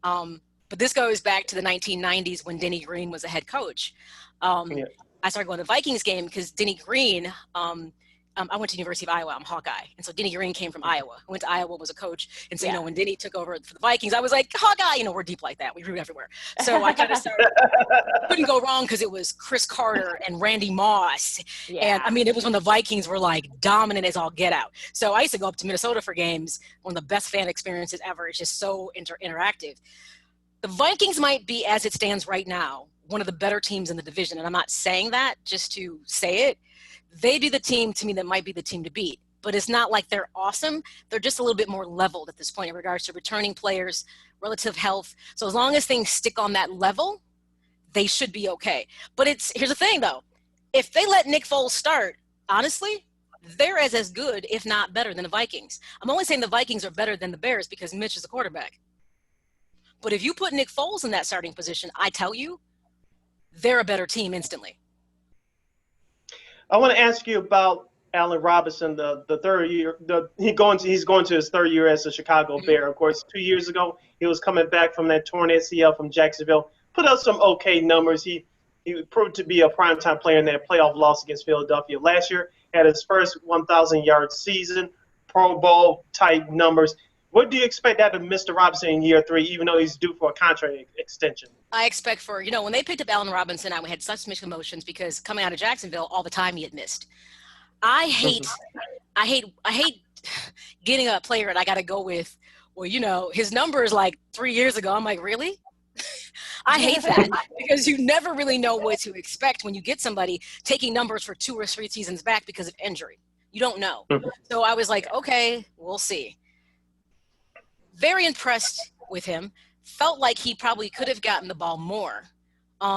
But this goes back to the 1990s when Denny Green was a head coach. I started going to the Vikings game because Denny Green, I went to University of Iowa. I'm Hawkeye. And so Denny Green came from Iowa. I went to Iowa, was a coach. And so, when Denny took over for the Vikings, I was like, Hawkeye, we're deep like that. We root everywhere. So I kind of started, couldn't go wrong because it was Chris Carter and Randy Moss. Yeah. And I mean, it was when the Vikings were like dominant as all get out. So I used to go up to Minnesota for games, one of the best fan experiences ever. It's just so interactive. The Vikings might be, as it stands right now, one of the better teams in the division. And I'm not saying that just to say it. They do the team, to me, that might be the team to beat. But it's not like they're awesome. They're just a little bit more leveled at this point in regards to returning players, relative health. So as long as things stick on that level, they should be okay. But here's the thing, though. If they let Nick Foles start, honestly, they're as good, if not better, than the Vikings. I'm only saying the Vikings are better than the Bears because Mitch is the quarterback. But if you put Nick Foles in that starting position, I tell you, they're a better team instantly. I want to ask you about Allen Robinson, the third year. He's going to his third year as a Chicago Bear. Of course, 2 years ago, he was coming back from that torn ACL from Jacksonville. Put up some okay numbers. He proved to be a primetime player in that playoff loss against Philadelphia last year. Had his first 1,000-yard season, Pro Bowl type numbers. What do you expect out of Mr. Robinson in year 3, even though he's due for a contract extension? I expect when they picked up Allen Robinson, I had such mixed emotions because coming out of Jacksonville, all the time he had missed. I hate getting a player and I got to go with, his number is like 3 years ago. I'm like, really? I hate that because you never really know what to expect when you get somebody taking numbers for 2 or 3 seasons back because of injury. You don't know. So I was like, okay, we'll see. Very impressed with him. Felt like he probably could have gotten the ball more.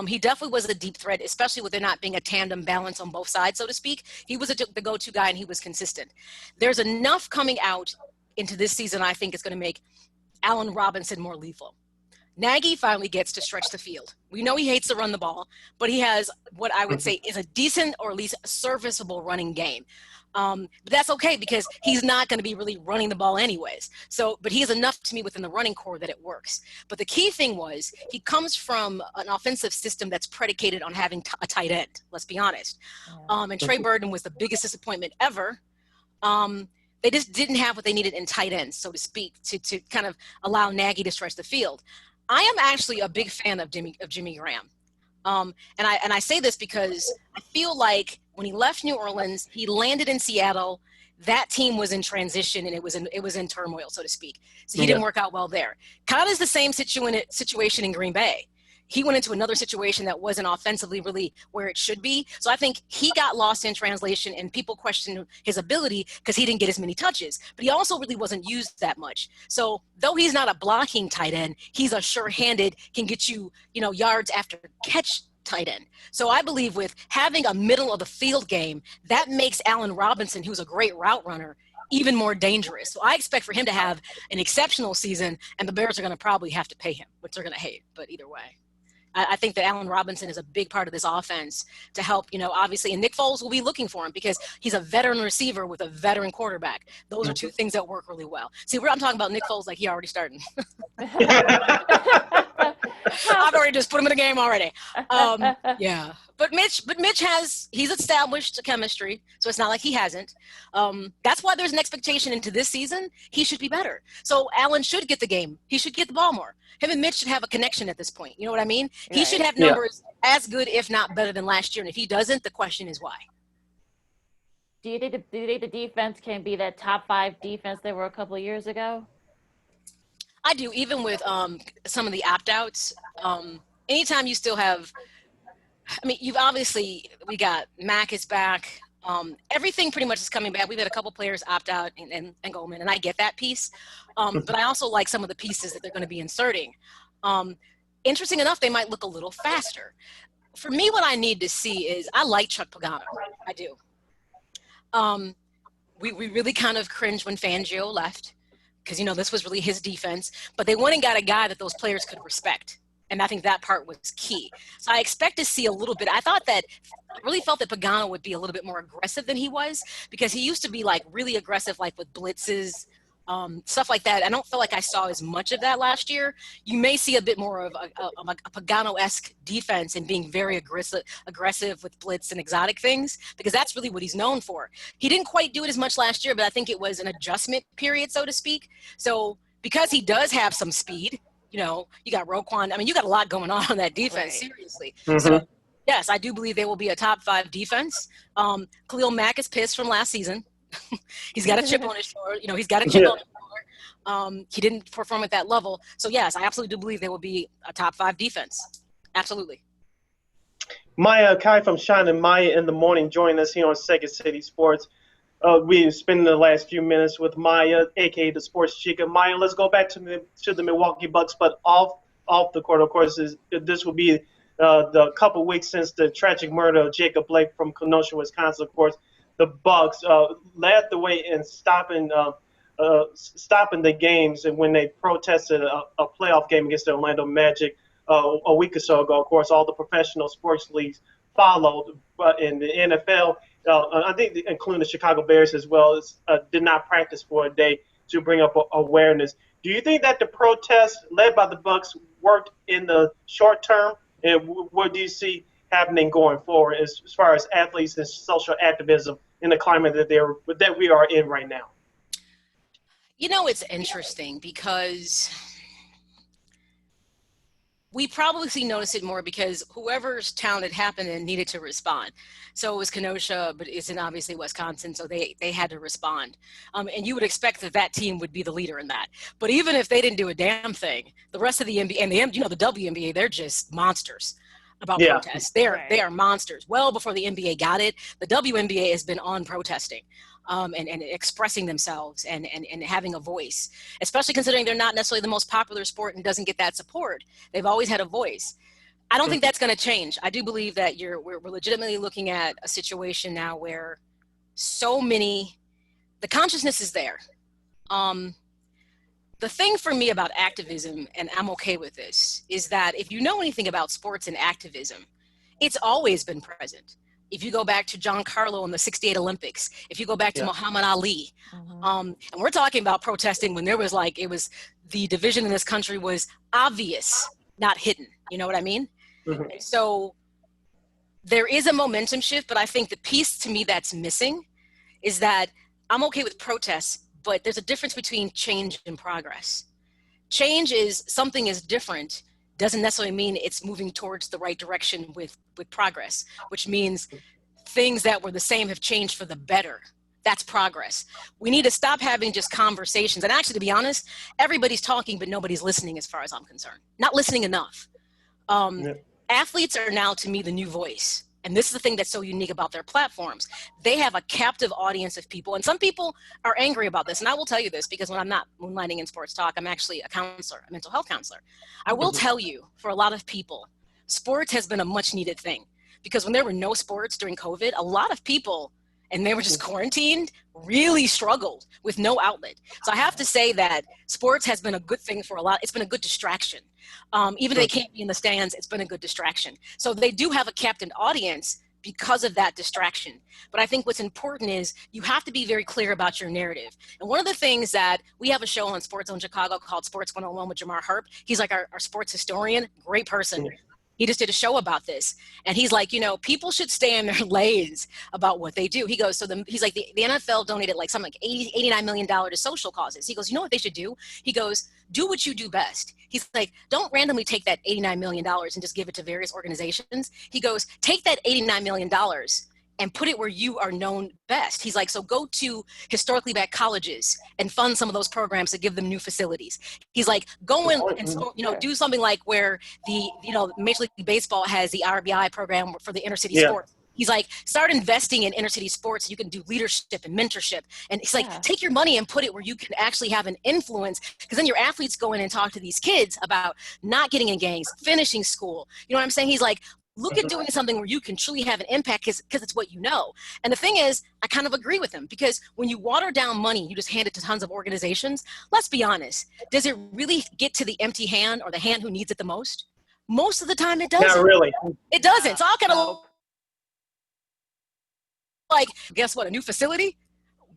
He definitely was a deep threat, especially with there not being a tandem balance on both sides, so to speak. He was the go-to guy, and he was consistent. There's enough coming out into this season I think is going to make Allen Robinson more lethal. Nagy finally gets to stretch the field. We know he hates to run the ball, but he has what I would say is a decent or at least serviceable running game. But that's okay because he's not going to be really running the ball anyways. But he is enough to me within the running core that it works. But the key thing was he comes from an offensive system that's predicated on having a tight end. Let's be honest. And Trey Burton was the biggest disappointment ever. They just didn't have what they needed in tight ends, so to speak, to kind of allow Nagy to stretch the field. I am actually a big fan of Jimmy Graham. And I say this because I feel like When he left New Orleans, he landed in Seattle. That team was in transition and it was in turmoil, so to speak. So he didn't work out well there. Kind of is the same situation in Green Bay. He went into another situation that wasn't offensively really where it should be. So I think he got lost in translation and people questioned his ability because he didn't get as many touches. But he also really wasn't used that much. So though he's not a blocking tight end, he's a sure-handed, can get you, yards after catch tight end. So I believe with having a middle of the field game, that makes Allen Robinson, who's a great route runner, even more dangerous. So I expect for him to have an exceptional season, and the Bears are going to probably have to pay him, which they're going to hate. But either way, I think that Allen Robinson is a big part of this offense to help, obviously, and Nick Foles will be looking for him because he's a veteran receiver with a veteran quarterback. Those are two things that work really well. See, I'm talking about Nick Foles like he already started. I've already just put him in the game already. Yeah. But Mitch he's established a chemistry, so it's not like he hasn't. That's why there's an expectation into this season. He should be better. So Allen should get the game. He should get the ball more. Him and Mitch should have a connection at this point. You know what I mean? He should have numbers as good, if not better than last year. And if he doesn't, the question is why. Do you think the defense can be that top 5 defense they were a couple of years ago? I do, even with some of the opt-outs. Anytime you still have – we got Mack is back. Everything pretty much is coming back. We've had a couple players opt out and go in, and I get that piece. But I also like some of the pieces that they're going to be inserting. Interesting enough, they might look a little faster. For me, what I need to see is I like Chuck Pagano. I do. We really kind of cringed when Fangio left because, this was really his defense. But they went and got a guy that those players could respect. And I think that part was key. So I expect to see a little bit. I really felt that Pagano would be a little bit more aggressive than he was because he used to be like really aggressive, like with blitzes, stuff like that. I don't feel like I saw as much of that last year. You may see a bit more of a Pagano-esque defense and being very aggressive with blitz and exotic things because that's really what he's known for. He didn't quite do it as much last year, but I think it was an adjustment period, so to speak. So because he does have some speed, you got Roquan. You got a lot going on that defense, seriously. Mm-hmm. So, yes, I do believe they will be a top 5 defense. Khalil Mack is pissed from last season. He's got a chip on his shoulder. He's got a chip on his shoulder. He didn't perform at that level. So, yes, I absolutely do believe they will be a top 5 defense. Absolutely. Maya Akai from Shawn and Maya in the morning joining us here on Second City Sports. We've spent the last few minutes with Maya, a.k.a. the Sports Chica. Maya, let's go back to the Milwaukee Bucks, but off the court, of course. This will be the couple weeks since the tragic murder of Jacob Blake from Kenosha, Wisconsin. Of course, the Bucks led the way in stopping the games, and when they protested a playoff game against the Orlando Magic a week or so ago. Of course, all the professional sports leagues followed, but in the NFL. I think including the Chicago Bears as well, did not practice for a day to bring up awareness. Do you think that the protests led by the Bucks worked in the short term, and what do you see happening going forward as far as athletes and social activism in the climate that we are in right now? It's interesting because we probably noticed it more because whoever's town it happened in needed to respond. So it was Kenosha, but it's in obviously Wisconsin, so they had to respond. And you would expect that team would be the leader in that. But even if they didn't do a damn thing, the rest of the NBA and the WNBA, they're just monsters about protests. They are monsters. Well before the NBA got it, the WNBA has been on protesting. And expressing themselves and having a voice, especially considering they're not necessarily the most popular sport and doesn't get that support. They've always had a voice. I don't think that's going to change. I do believe that we're legitimately looking at a situation now where the consciousness is there. The thing for me about activism, and I'm okay with this, is that if you know anything about sports and activism, it's always been present. If you go back to John Carlo in the 68 Olympics, if you go back to Muhammad Ali, and we're talking about protesting when there was the division in this country was obvious, not hidden. You know what I mean? Mm-hmm. So there is a momentum shift, but I think the piece to me that's missing is that I'm okay with protests, but there's a difference between change and progress. Change is something is different doesn't necessarily mean it's moving towards the right direction with progress, which means things that were the same have changed for the better. That's progress. We need to stop having just conversations. And actually, to be honest, everybody's talking, but nobody's listening as far as I'm concerned. Not listening enough. Athletes are now, to me, the new voice. And this is the thing that's so unique about their platforms. They have a captive audience of people. And some people are angry about this. And I will tell you this, because when I'm not moonlighting in sports talk, I'm actually a counselor, a mental health counselor. I will tell you, for a lot of people, sports has been a much needed thing. Because when there were no sports during COVID, a lot of people, and they were just quarantined, really struggled with no outlet. So I have to say that sports has been a good thing for a lot. It's been a good distraction. Even if they can't be in the stands, it's been a good distraction. So they do have a captive audience because of that distraction. But I think what's important is you have to be very clear about your narrative. And one of the things that we have a show on SportsZone Chicago called Sports 101 with Jamar Harp. He's like our sports historian, great person. He just did a show about this. And he's like, you know, people should stay in their lanes about what they do. He goes, he's like, the NFL donated like something like $89 million to social causes. He goes, you know what they should do? He goes, do what you do best. He's like, don't randomly take that $89 million and just give it to various organizations. He goes, take that $89 million and put it where you are known best. He's like, so go to historically black colleges and fund some of those programs to give them new facilities. He's like, go in and, you know, do something like where the, you know, Major League Baseball has the RBI program for the inner city sports. He's like, start investing in inner city sports. You can do leadership and mentorship. And he's like, take your money and put it where you can actually have an influence, because then your athletes go in and talk to these kids about not getting in gangs, finishing school. You know what I'm saying? He's like, look at doing something where you can truly have an impact because it's what you know. And the thing is, I kind of agree with him, because when you water down money, you just hand it to tons of organizations. Let's be honest. Does it really get to the empty hand or the hand who needs it the most? Most of the time it doesn't. Not really. It doesn't. So I'll kind of like, guess what? A new facility?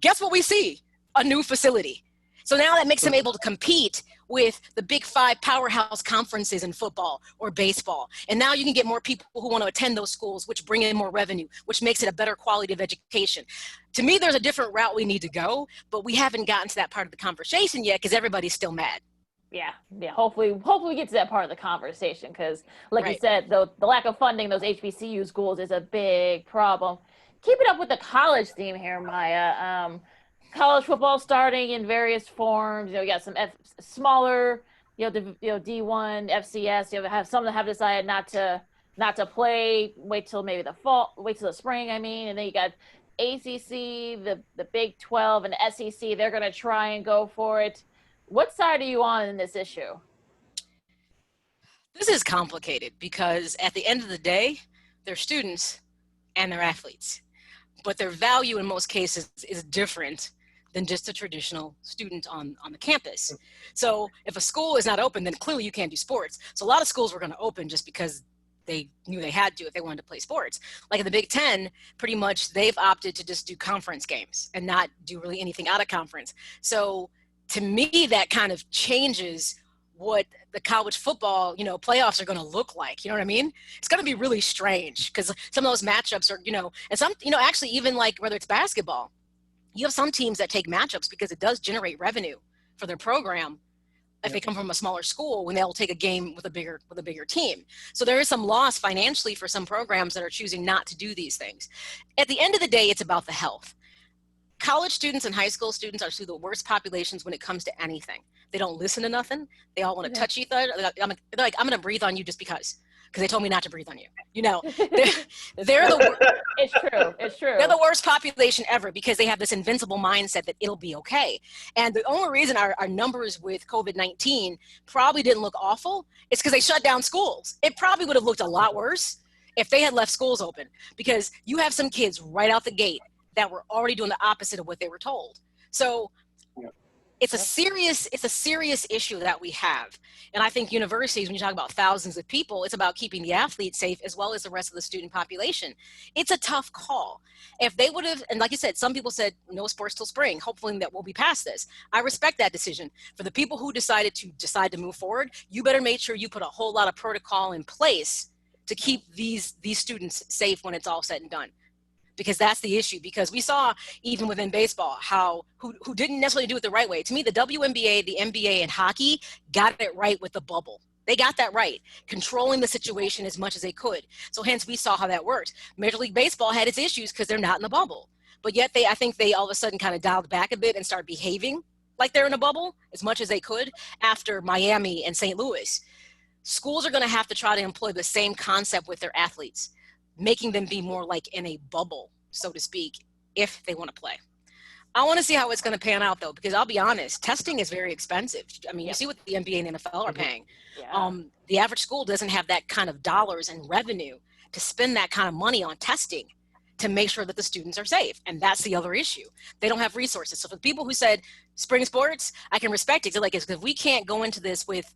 Guess what we see? A new facility. So now that makes them able to compete with the big five powerhouse conferences in football or baseball. And now you can get more people who want to attend those schools, which bring in more revenue, which makes it a better quality of education. To me, there's a different route we need to go, but we haven't gotten to that part of the conversation yet because everybody's still mad. Yeah. Hopefully we get to that part of the conversation, because like you said, the lack of funding those HBCU schools is a big problem. Keep it up with the college theme here, Maya. College football starting in various forms. You know, we got some smaller, D1, FCS. You have some that have decided not to play. Wait till maybe the fall. Wait till the spring. I mean, and then you got ACC, the Big 12, and the SEC. They're going to try and go for it. What side are you on in this issue? This is complicated because at the end of the day, they're students and they're athletes, but their value in most cases is different than just a traditional student on the campus. So if a school is not open, then clearly you can't do sports. So a lot of schools were going to open just because they knew they had to if they wanted to play sports. Like in the Big Ten, pretty much they've opted to just do conference games and not do really anything out of conference. So to me, that kind of changes what the college football, playoffs are going to look like. You know what I mean? It's going to be really strange because some of those matchups are, and some, actually even like whether it's basketball, you have some teams that take matchups because it does generate revenue for their program if they come from a smaller school when they'll take a game with a bigger team. So there is some loss financially for some programs that are choosing not to do these things. At the end of the day, it's about the health. College students and high school students are two of the worst populations when it comes to anything. They don't listen to nothing. They all want to touch each other. They're like, I'm going to breathe on you just because they told me not to breathe on you. They're the It's true. They're the worst population ever because they have this invincible mindset that it'll be okay. And the only reason our numbers with COVID-19 probably didn't look awful is because they shut down schools. It probably would have looked a lot worse if they had left schools open, because you have some kids right out the gate that were already doing the opposite of what they were told. So it's a serious issue that we have. And I think universities, when you talk about thousands of people, it's about keeping the athletes safe as well as the rest of the student population. It's a tough call. If they would have, and like you said, some people said no sports till spring, hopefully that we'll be past this. I respect that decision. For the people who decide to move forward, you better make sure you put a whole lot of protocol in place to keep these students safe when it's all said and done. Because that's the issue. Because we saw even within baseball who didn't necessarily do it the right way. To me, the WNBA, the NBA, and hockey got it right with the bubble. They got that right, controlling the situation as much as they could. So hence we saw how that worked. Major League Baseball had its issues because they're not in the bubble. But yet I think they all of a sudden kind of dialed back a bit and started behaving like they're in a bubble as much as they could after Miami and St. Louis. Schools are going to have to try to employ the same concept with their athletes, making them be more like in a bubble, so to speak, if they want to play. I want to see how it's going to pan out, though, because I'll be honest, testing is very expensive. I mean, you see what the NBA and NFL are paying. Yeah. The average school doesn't have that kind of dollars and revenue to spend that kind of money on testing to make sure that the students are safe. And that's the other issue. They don't have resources. So for the people who said spring sports, I can respect it. Like, if we can't go into this with,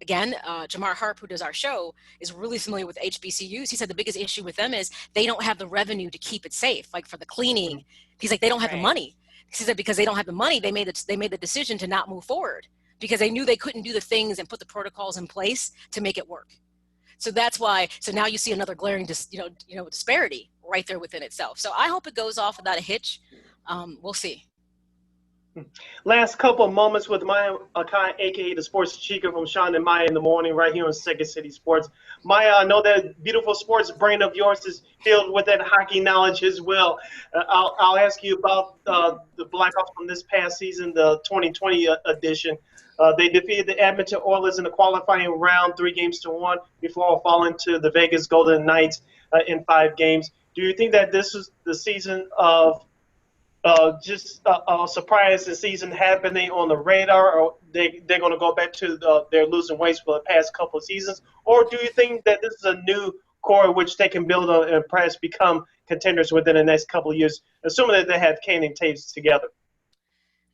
again, Jamar Harp, who does our show, is really familiar with HBCUs. He said the biggest issue with them is they don't have the revenue to keep it safe, like for the cleaning. He's like, they don't have the money. He said because they don't have the money, they made the decision to not move forward because they knew they couldn't do the things and put the protocols in place to make it work. So that's why. So now you see another glaring, disparity right there within itself. So I hope it goes off without a hitch. We'll see. Last couple of moments with Maya Akai, aka the Sports Chica from Shawn and Maya in the morning, right here on Second City Sports. Maya, I know that beautiful sports brain of yours is filled with that hockey knowledge as well. I'll ask you about the Blackhawks from this past season, the 2020 edition. They defeated the Edmonton Oilers in the qualifying round, 3-1, before falling to the Vegas Golden Knights in 5 games. Do you think that this is the season of just a surprise the season happening on the radar, or they're going to go back to their losing ways for the past couple of seasons? Or do you think that this is a new core which they can build on and perhaps become contenders within the next couple of years, assuming that they have Kane and Taves together?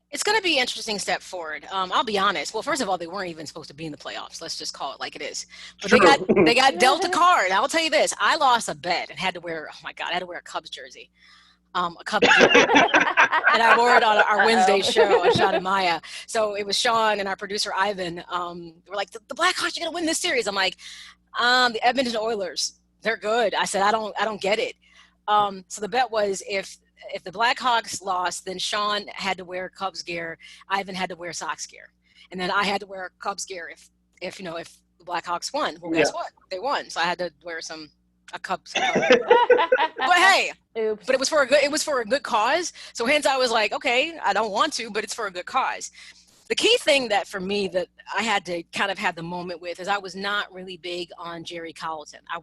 It's going to be an interesting step forward. I'll be honest. Well, first of all, they weren't even supposed to be in the playoffs. Let's just call it like it is. But they got dealt a card. I'll tell you this. I lost a bet and had to wear, oh my God, I had to wear a Cubs jersey. A Cubs jersey. And I wore it on our Wednesday show on Shawn and Maya. So it was Shawn and our producer Ivan. We're like, the Blackhawks are going to win this series. I'm like, the Edmonton Oilers, they're good. I said, I don't get it. So the bet was if the Blackhawks lost, then Shawn had to wear Cubs gear. Ivan had to wear Sox gear. And then I had to wear Cubs gear if the Blackhawks won. Well, guess what? They won. So I had to wear a Cubs. But hey, Oops. But it was for a good cause. So hence I was like, okay, I don't want to, but it's for a good cause. The key thing that for me that I had to kind of have the moment with is I was not really big on Jeremy Colleton. I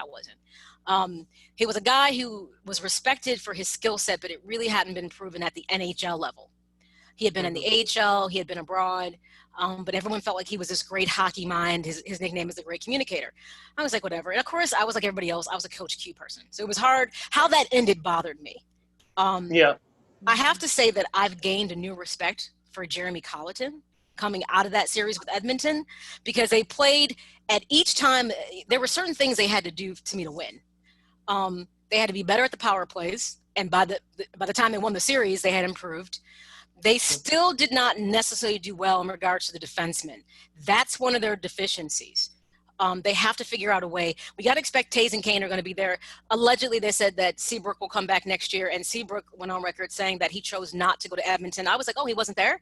wasn't. He was a guy who was respected for his skill set, but it really hadn't been proven at the NHL level. He had been in the AHL, he had been abroad, but everyone felt like he was this great hockey mind. His nickname is the great communicator. I was like, whatever. And of course, I was like everybody else. I was a Coach Q person. So it was hard. How that ended bothered me. I have to say that I've gained a new respect for Jeremy Colleton coming out of that series with Edmonton because they played at each time. There were certain things they had to do to me to win. They had to be better at the power plays. And by the time they won the series, they had improved. They still did not necessarily do well in regards to the defensemen. That's one of their deficiencies. They have to figure out a way. We got to expect Taves and Kane are going to be there. Allegedly, they said that Seabrook will come back next year, and Seabrook went on record saying that he chose not to go to Edmonton. I was like, oh, he wasn't there?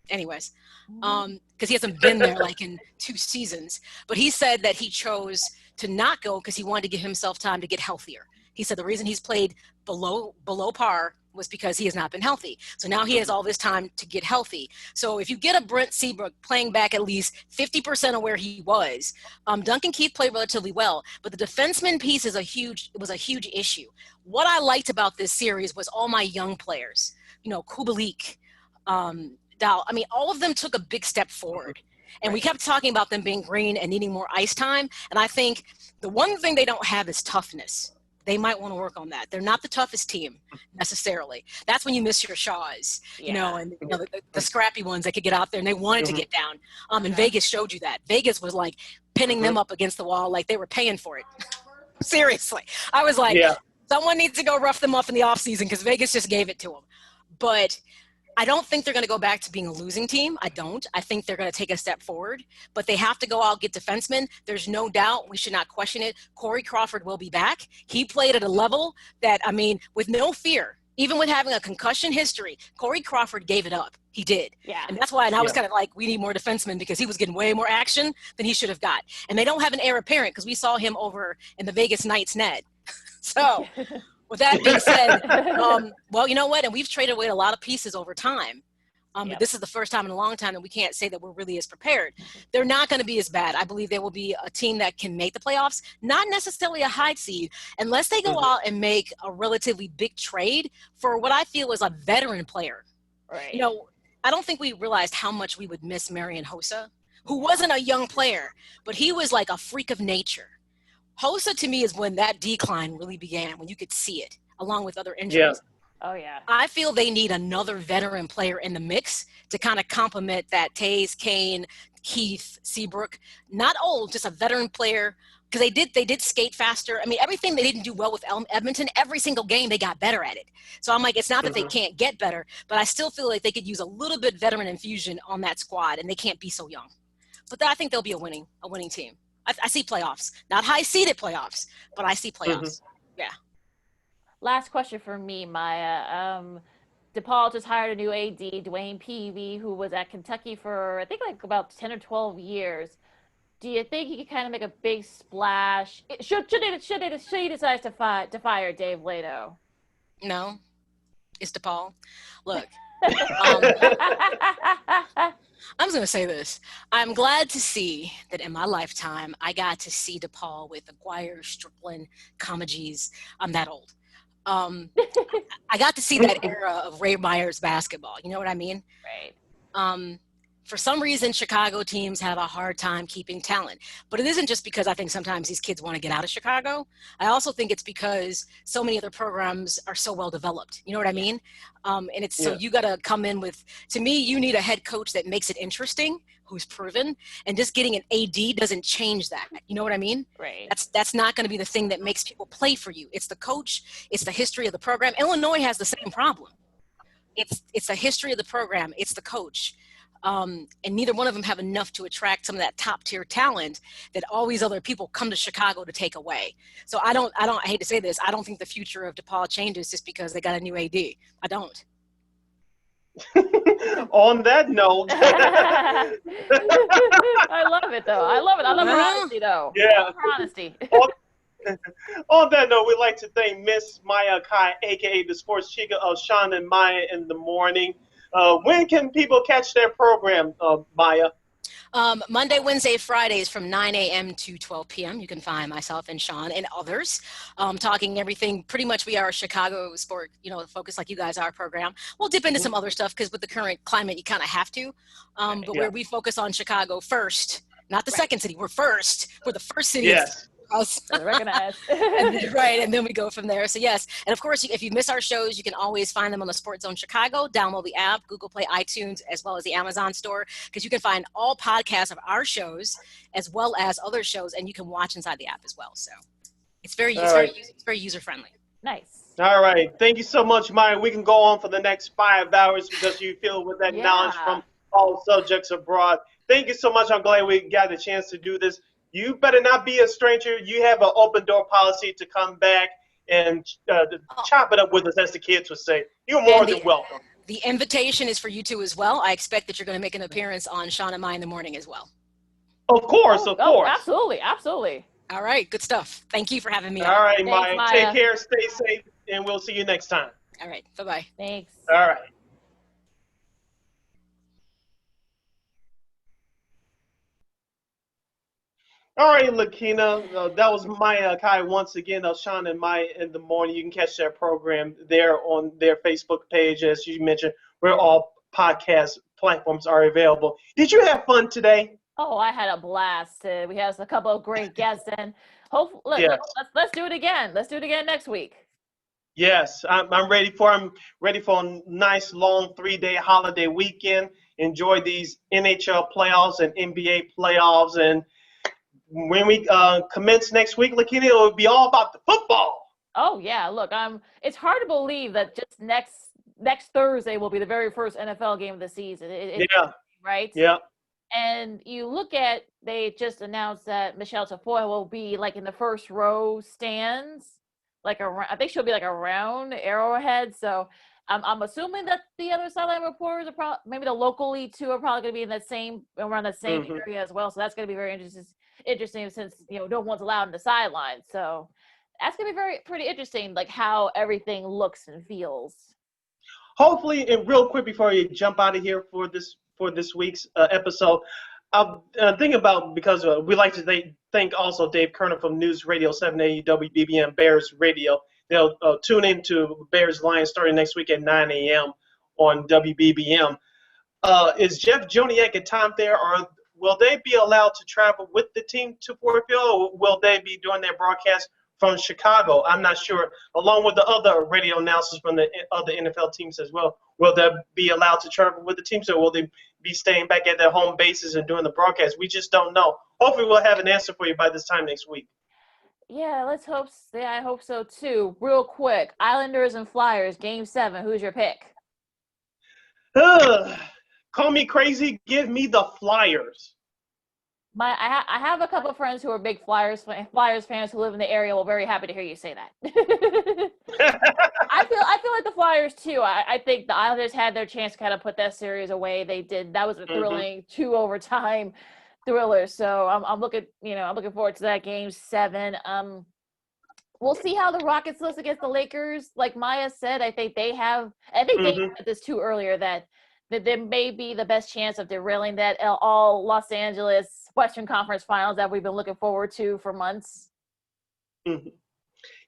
Anyways, because he hasn't been there like in 2 seasons. But he said that he chose to not go because he wanted to give himself time to get healthier. He said the reason he's played below par was because he has not been healthy. So now he has all this time to get healthy. So if you get a Brent Seabrook playing back at least 50% of where he was, Duncan Keith played relatively well, but the defenseman piece was a huge issue. What I liked about this series was all my young players, Kubalik, Dahl. I mean, all of them took a big step forward. And we kept talking about them being green and needing more ice time. And I think the one thing they don't have is toughness. They might want to work on that. They're not the toughest team necessarily. That's when you miss your Shaws, and the scrappy ones that could get out there and they wanted to get down. And Vegas showed you that. Vegas was like pinning them up against the wall like they were paying for it. Seriously. I was like, someone needs to go rough them up in the offseason because Vegas just gave it to them. But I don't think they're going to go back to being a losing team. I don't. I think they're going to take a step forward, but they have to go out, get defensemen. There's no doubt. We should not question it. Corey Crawford will be back. He played at a level that, with no fear. Even with having a concussion history, Corey Crawford gave it up. He did. Yeah. And that's why, and I was kind of like, we need more defensemen because he was getting way more action than he should have got. And they don't have an heir apparent because we saw him over in the Vegas Knights net. So with that being said, well, you know what? And we've traded away a lot of pieces over time. But this is the first time in a long time that we can't say that we're really as prepared. They're not going to be as bad. I believe they will be a team that can make the playoffs, not necessarily a high seed, unless they go out and make a relatively big trade for what I feel is a veteran player. Right. You know, I don't think we realized how much we would miss Marian Hossa, who wasn't a young player, but he was like a freak of nature. Hossa, to me, is when that decline really began, when you could see it, along with other injuries. Yeah. Oh, yeah. I feel they need another veteran player in the mix to kind of complement that Taze, Kane, Keith, Seabrook. Not old, just a veteran player. Because they did skate faster. I mean, everything they didn't do well with Edmonton, every single game they got better at it. So I'm like, it's not that they can't get better, but I still feel like they could use a little bit veteran infusion on that squad, and they can't be so young. But I think they'll be a winning team. I see playoffs, not high-seeded playoffs, but I see playoffs. Yeah. Last question for me, Maya. DePaul just hired a new AD, Dwayne Peavy, who was at Kentucky for, I think, like about 10 or 12 years. Do you think he could kind of make a big splash? Should he decide to fire Dave Leto? No. It's DePaul. Look. I'm just going to say this. I'm glad to see that in my lifetime, I got to see DePaul with Aguirre, Strickland, Comegys. I'm that old. I got to see that era of Ray Myers basketball. You know what I mean? Right. For some reason, Chicago teams have a hard time keeping talent. But it isn't just because I think sometimes these kids want to get out of Chicago. I also think it's because so many other programs are so well developed. You know what I mean? And it's so you got to come in with, to me, you need a head coach that makes it interesting, who's proven, and just getting an AD doesn't change that. You know what I mean? Right. That's not going to be the thing that makes people play for you. It's the coach. It's the history of the program. Illinois has the same problem. It's the history of the program. It's the coach. And neither one of them have enough to attract some of that top tier talent that all these other people come to Chicago to take away. So I hate to say this, I don't think the future of DePaul changes just because they got a new AD. I don't. On that note. I love it, though. I love her honesty, though. Yeah. Her honesty. On that note, we'd like to thank Miss Maya Akai, a.k.a. the Sports Chica of Shawn and Maya in the morning. When can people catch their program, Maya? Monday, Wednesday, Fridays from 9 a.m. to 12 p.m. You can find myself and Shawn and others talking everything. Pretty much we are a Chicago sport, focus like you guys are program. We'll dip into some other stuff because with the current climate, you kind of have to. But where we focus on Chicago first, not the second city, we're first. We're the first city. Yes. Recognized. and then we go from there. So yes, and of course, if you miss our shows, you can always find them on the SportsZone Chicago. Download the app, Google Play, iTunes, as well as the Amazon store, because you can find all podcasts of our shows as well as other shows, and you can watch inside the app as well. So it's very user friendly. Nice. All right, thank you so much, Maya. We can go on for the next 5 hours because you feel with that knowledge from all subjects abroad. Thank you so much. I'm glad we got a chance to do this. You better not be a stranger. You have an open door policy to come back and chop it up with us, as the kids would say. You're more than welcome. The invitation is for you two as well. I expect that you're going to make an appearance on Shawn and Maya in the morning as well. Of course, of course. Absolutely, absolutely. All right, good stuff. Thank you for having me. All right, Thanks, Maya. Maya. Take care, stay safe, and we'll see you next time. All right, bye-bye. Thanks. All right. All right, Lakeena, that was Maya Akai once again of Shawn and Maya in the morning. You can catch their program there on their Facebook page, as you mentioned, where all podcast platforms are available. Did you have fun today? Oh, I had a blast. We had a couple of great guests, and hopefully, let's do it again. Let's do it again next week. Yes, I'm ready for. I'm ready for a nice long 3-day holiday weekend. Enjoy these NHL playoffs and NBA playoffs, and when we commence next week, Lakeena, it will be all about the football. Oh yeah, look, it's hard to believe that just next Thursday will be the very first NFL game of the season. Right? Yeah. And you look at, they just announced that Michelle Tafoya will be like in the first row stands. I think she'll be like around Arrowhead. So I'm assuming that the other sideline reporters are maybe the local lead too are probably going to be in around the same area as well. So that's going to be very interesting since no one's allowed in the sidelines. So that's going to be pretty interesting, like how everything looks and feels. Hopefully, and real quick before you jump out of here for this week's episode, I'm thinking about, because we like to thank also Dave Kerner from News Radio 780 WBBM Bears Radio. They'll tune into Bears Lions starting next week at 9 a.m. on WBBM. Is Jeff Joniak and Tom Thayer, or will they be allowed to travel with the team to Ford Field, or will they be doing their broadcast from Chicago? I'm not sure. Along with the other radio announcers from the other NFL teams as well, will they be allowed to travel with the teams, or will they be staying back at their home bases and doing the broadcast? We just don't know. Hopefully, we'll have an answer for you by this time next week. Yeah, let's hope. Yeah, I hope so too. Real quick, Islanders and Flyers, Game 7. Who's your pick? Call me crazy. Give me the Flyers. I have a couple of friends who are big Flyers fans who live in the area. Well, very happy to hear you say that. I feel like the Flyers too. I think the Islanders had their chance to kind of put that series away. They did. That was a thrilling 2 overtime thriller. So I'm looking forward to that Game 7. We'll see how the Rockets look against the Lakers. Like Maya said, I think Dave said this too earlier, that there may be the best chance of derailing that all Los Angeles Western Conference Finals that we've been looking forward to for months. Mm-hmm.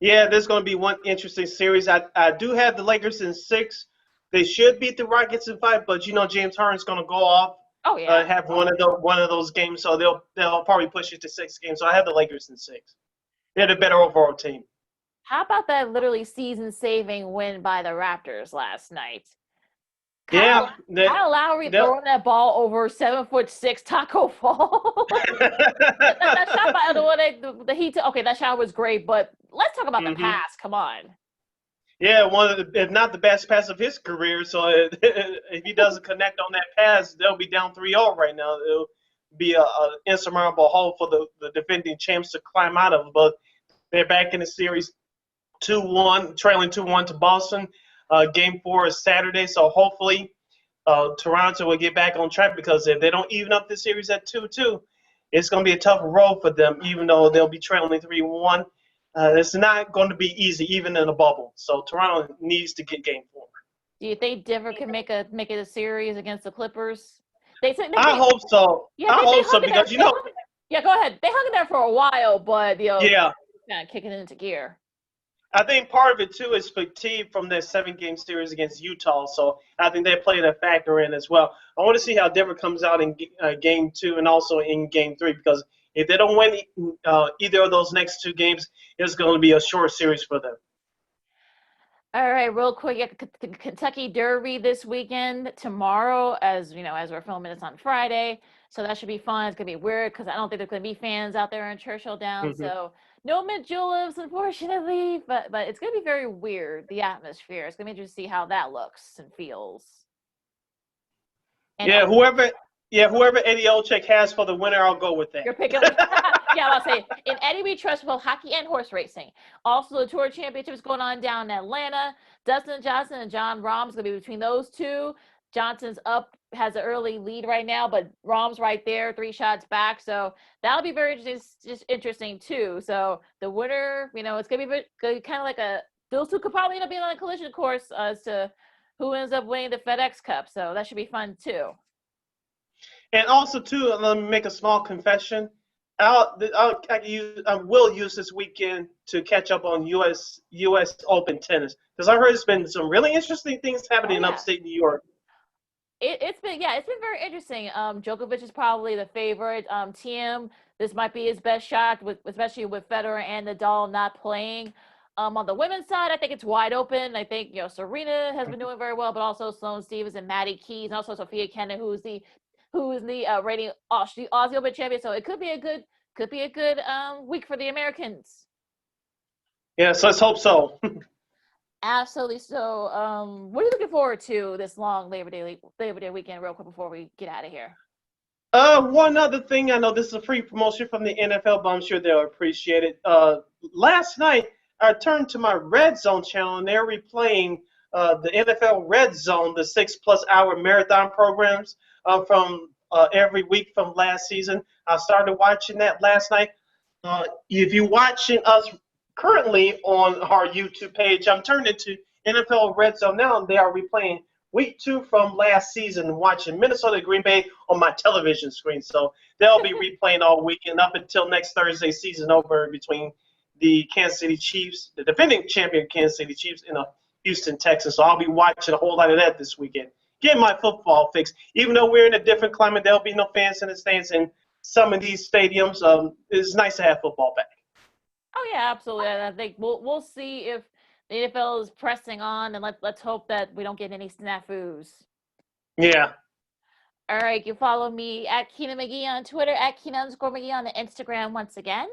Yeah, there's going to be one interesting series. I do have the Lakers in 6. They should beat the Rockets in 5, but James Harden's going to go off. Oh yeah. Have one of those games, so they'll probably push it to 6 games. So I have the Lakers in 6. They're the better overall team. How about that literally season-saving win by the Raptors last night? Kyle Lowry throwing that ball over 7'6" Taco Fall. that shot by the Heat. Okay, that shot was great, but let's talk about the pass. Come on. Yeah, one of if not the best pass of his career. So if he doesn't connect on that pass, they'll be down 3-0 right now. It'll be an insurmountable hole for the defending champs to climb out of. But they're back in the series 2-1, trailing 2-1 to Boston. Game 4 is Saturday, so hopefully Toronto will get back on track, because if they don't even up the series at 2-2, it's going to be a tough road for them, even though they'll be trailing 3-1. It's not going to be easy, even in a bubble. So Toronto needs to get Game 4. Do you think Denver can make it a series against the Clippers? I hope so. Yeah, I hope so, because Yeah, go ahead. They hung in there for a while, but yeah, kind of kicking it into gear. I think part of it too is fatigue from their 7-game series against Utah. So I think they're playing a factor in as well. I want to see how Denver comes out in Game 2 and also in Game 3, because if they don't win either of those next 2 games, it's going to be a short series for them. All right, real quick, Kentucky Derby this weekend, tomorrow, as we're filming this on Friday. So that should be fun. It's going to be weird because I don't think there's going to be fans out there in Churchill Downs. So no mid-juleps, unfortunately, but it's going to be very weird, the atmosphere. It's going to be interesting to see how that looks and feels. And whoever Eddie Olczyk has for the winner, I'll go with that. You're picking yeah, I'll say, in Eddie we trust both hockey and horse racing. Also, the Tour Championship is going on down in Atlanta. Dustin Johnson and John Rahm's going to be between those two. Johnson's up, has an early lead right now, but Rahm's right there, 3 shots back. So that'll be very interesting too. So the winner, it's going to be kind of like those two could probably end up being on a collision course as to who ends up winning the FedEx Cup. So that should be fun too. And also too, let me make a small confession. I will use this weekend to catch up on U.S. Open tennis, because I heard there's been some really interesting things happening in upstate New York. It's been very interesting. Djokovic is probably the favorite. Thiem, this might be his best shot, especially with Federer and Nadal not playing. On the women's side, I think it's wide open. I think Serena has been doing very well, but also Sloane Stephens and Maddie Keys, and also Sophia Kenin, who's the reigning Aussie Open champion. So it could be a good week for the Americans. Yeah, so let's hope so. Absolutely. So, what are you looking forward to this long Labor Day weekend, real quick, before we get out of here? One other thing, I know this is a free promotion from the NFL, but I'm sure they'll appreciate it. Last night, I turned to my Red Zone channel, and they're replaying the NFL Red Zone, the 6+ hour marathon programs from every week from last season. I started watching that last night. If you're watching us currently on our YouTube page, I'm turned into NFL Red Zone now, and they are replaying week 2 from last season, watching Minnesota Green Bay on my television screen. So they'll be replaying all weekend up until next Thursday, season over between the Kansas City Chiefs, the defending champion Kansas City Chiefs, and Houston Texans. So I'll be watching a whole lot of that this weekend. Getting my football fix. Even though we're in a different climate, there'll be no fans in the stands in some of these stadiums. It's nice to have football back. Oh yeah, absolutely. And I think we'll see if the NFL is pressing on, and let's hope that we don't get any snafus. Yeah. All right, you follow me at Keena McGee on Twitter, at Keena_McGee on the Instagram once again.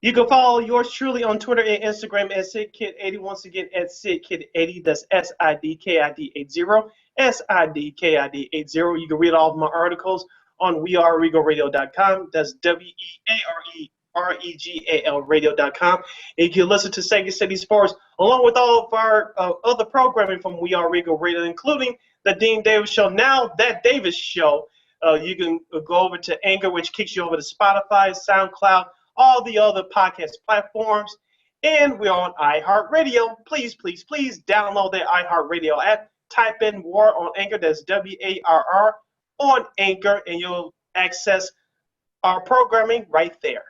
You can follow yours truly on Twitter and Instagram at SidKid80. Once again, at SidKid80. That's SIDKID80. SIDKID80. You can read all of my articles on weareregalradio.com. That's WEAREGAL radio.com. And you can listen to Second City Sports along with all of our other programming from We Are Regal Radio, including the Dean Davis Show. Now, that Davis Show, you can go over to Anchor, which kicks you over to Spotify, SoundCloud, all the other podcast platforms. And we're on iHeartRadio. Please, please, please download the iHeartRadio app. Type in WAR on Anchor. That's WARR on Anchor, and you'll access our programming right there.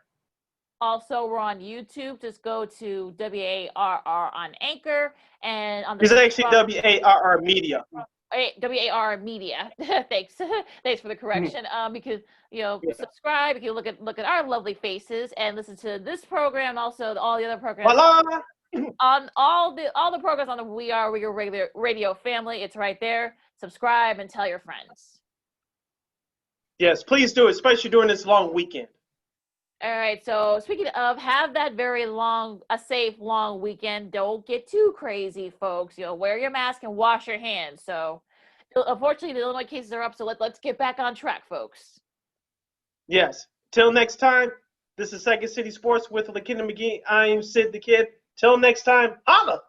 Also, we're on YouTube. Just go to WARR on Anchor, and on the It's actually WARR Media. WAR Media. Thanks. Thanks for the correction. Because subscribe. You can look at our lovely faces and listen to this program. Also, all the other programs. Voila! On all the programs on the We Are Regal Radio family. It's right there. Subscribe and tell your friends. Yes, please do, especially during this long weekend. All right. So speaking of, have that very safe long weekend. Don't get too crazy, folks. Wear your mask and wash your hands. So, unfortunately, the Illinois cases are up. So let's get back on track, folks. Yes. Till next time. This is Second City Sports with Lakeena McGee. I am Sid the Kid. Till next time, holla!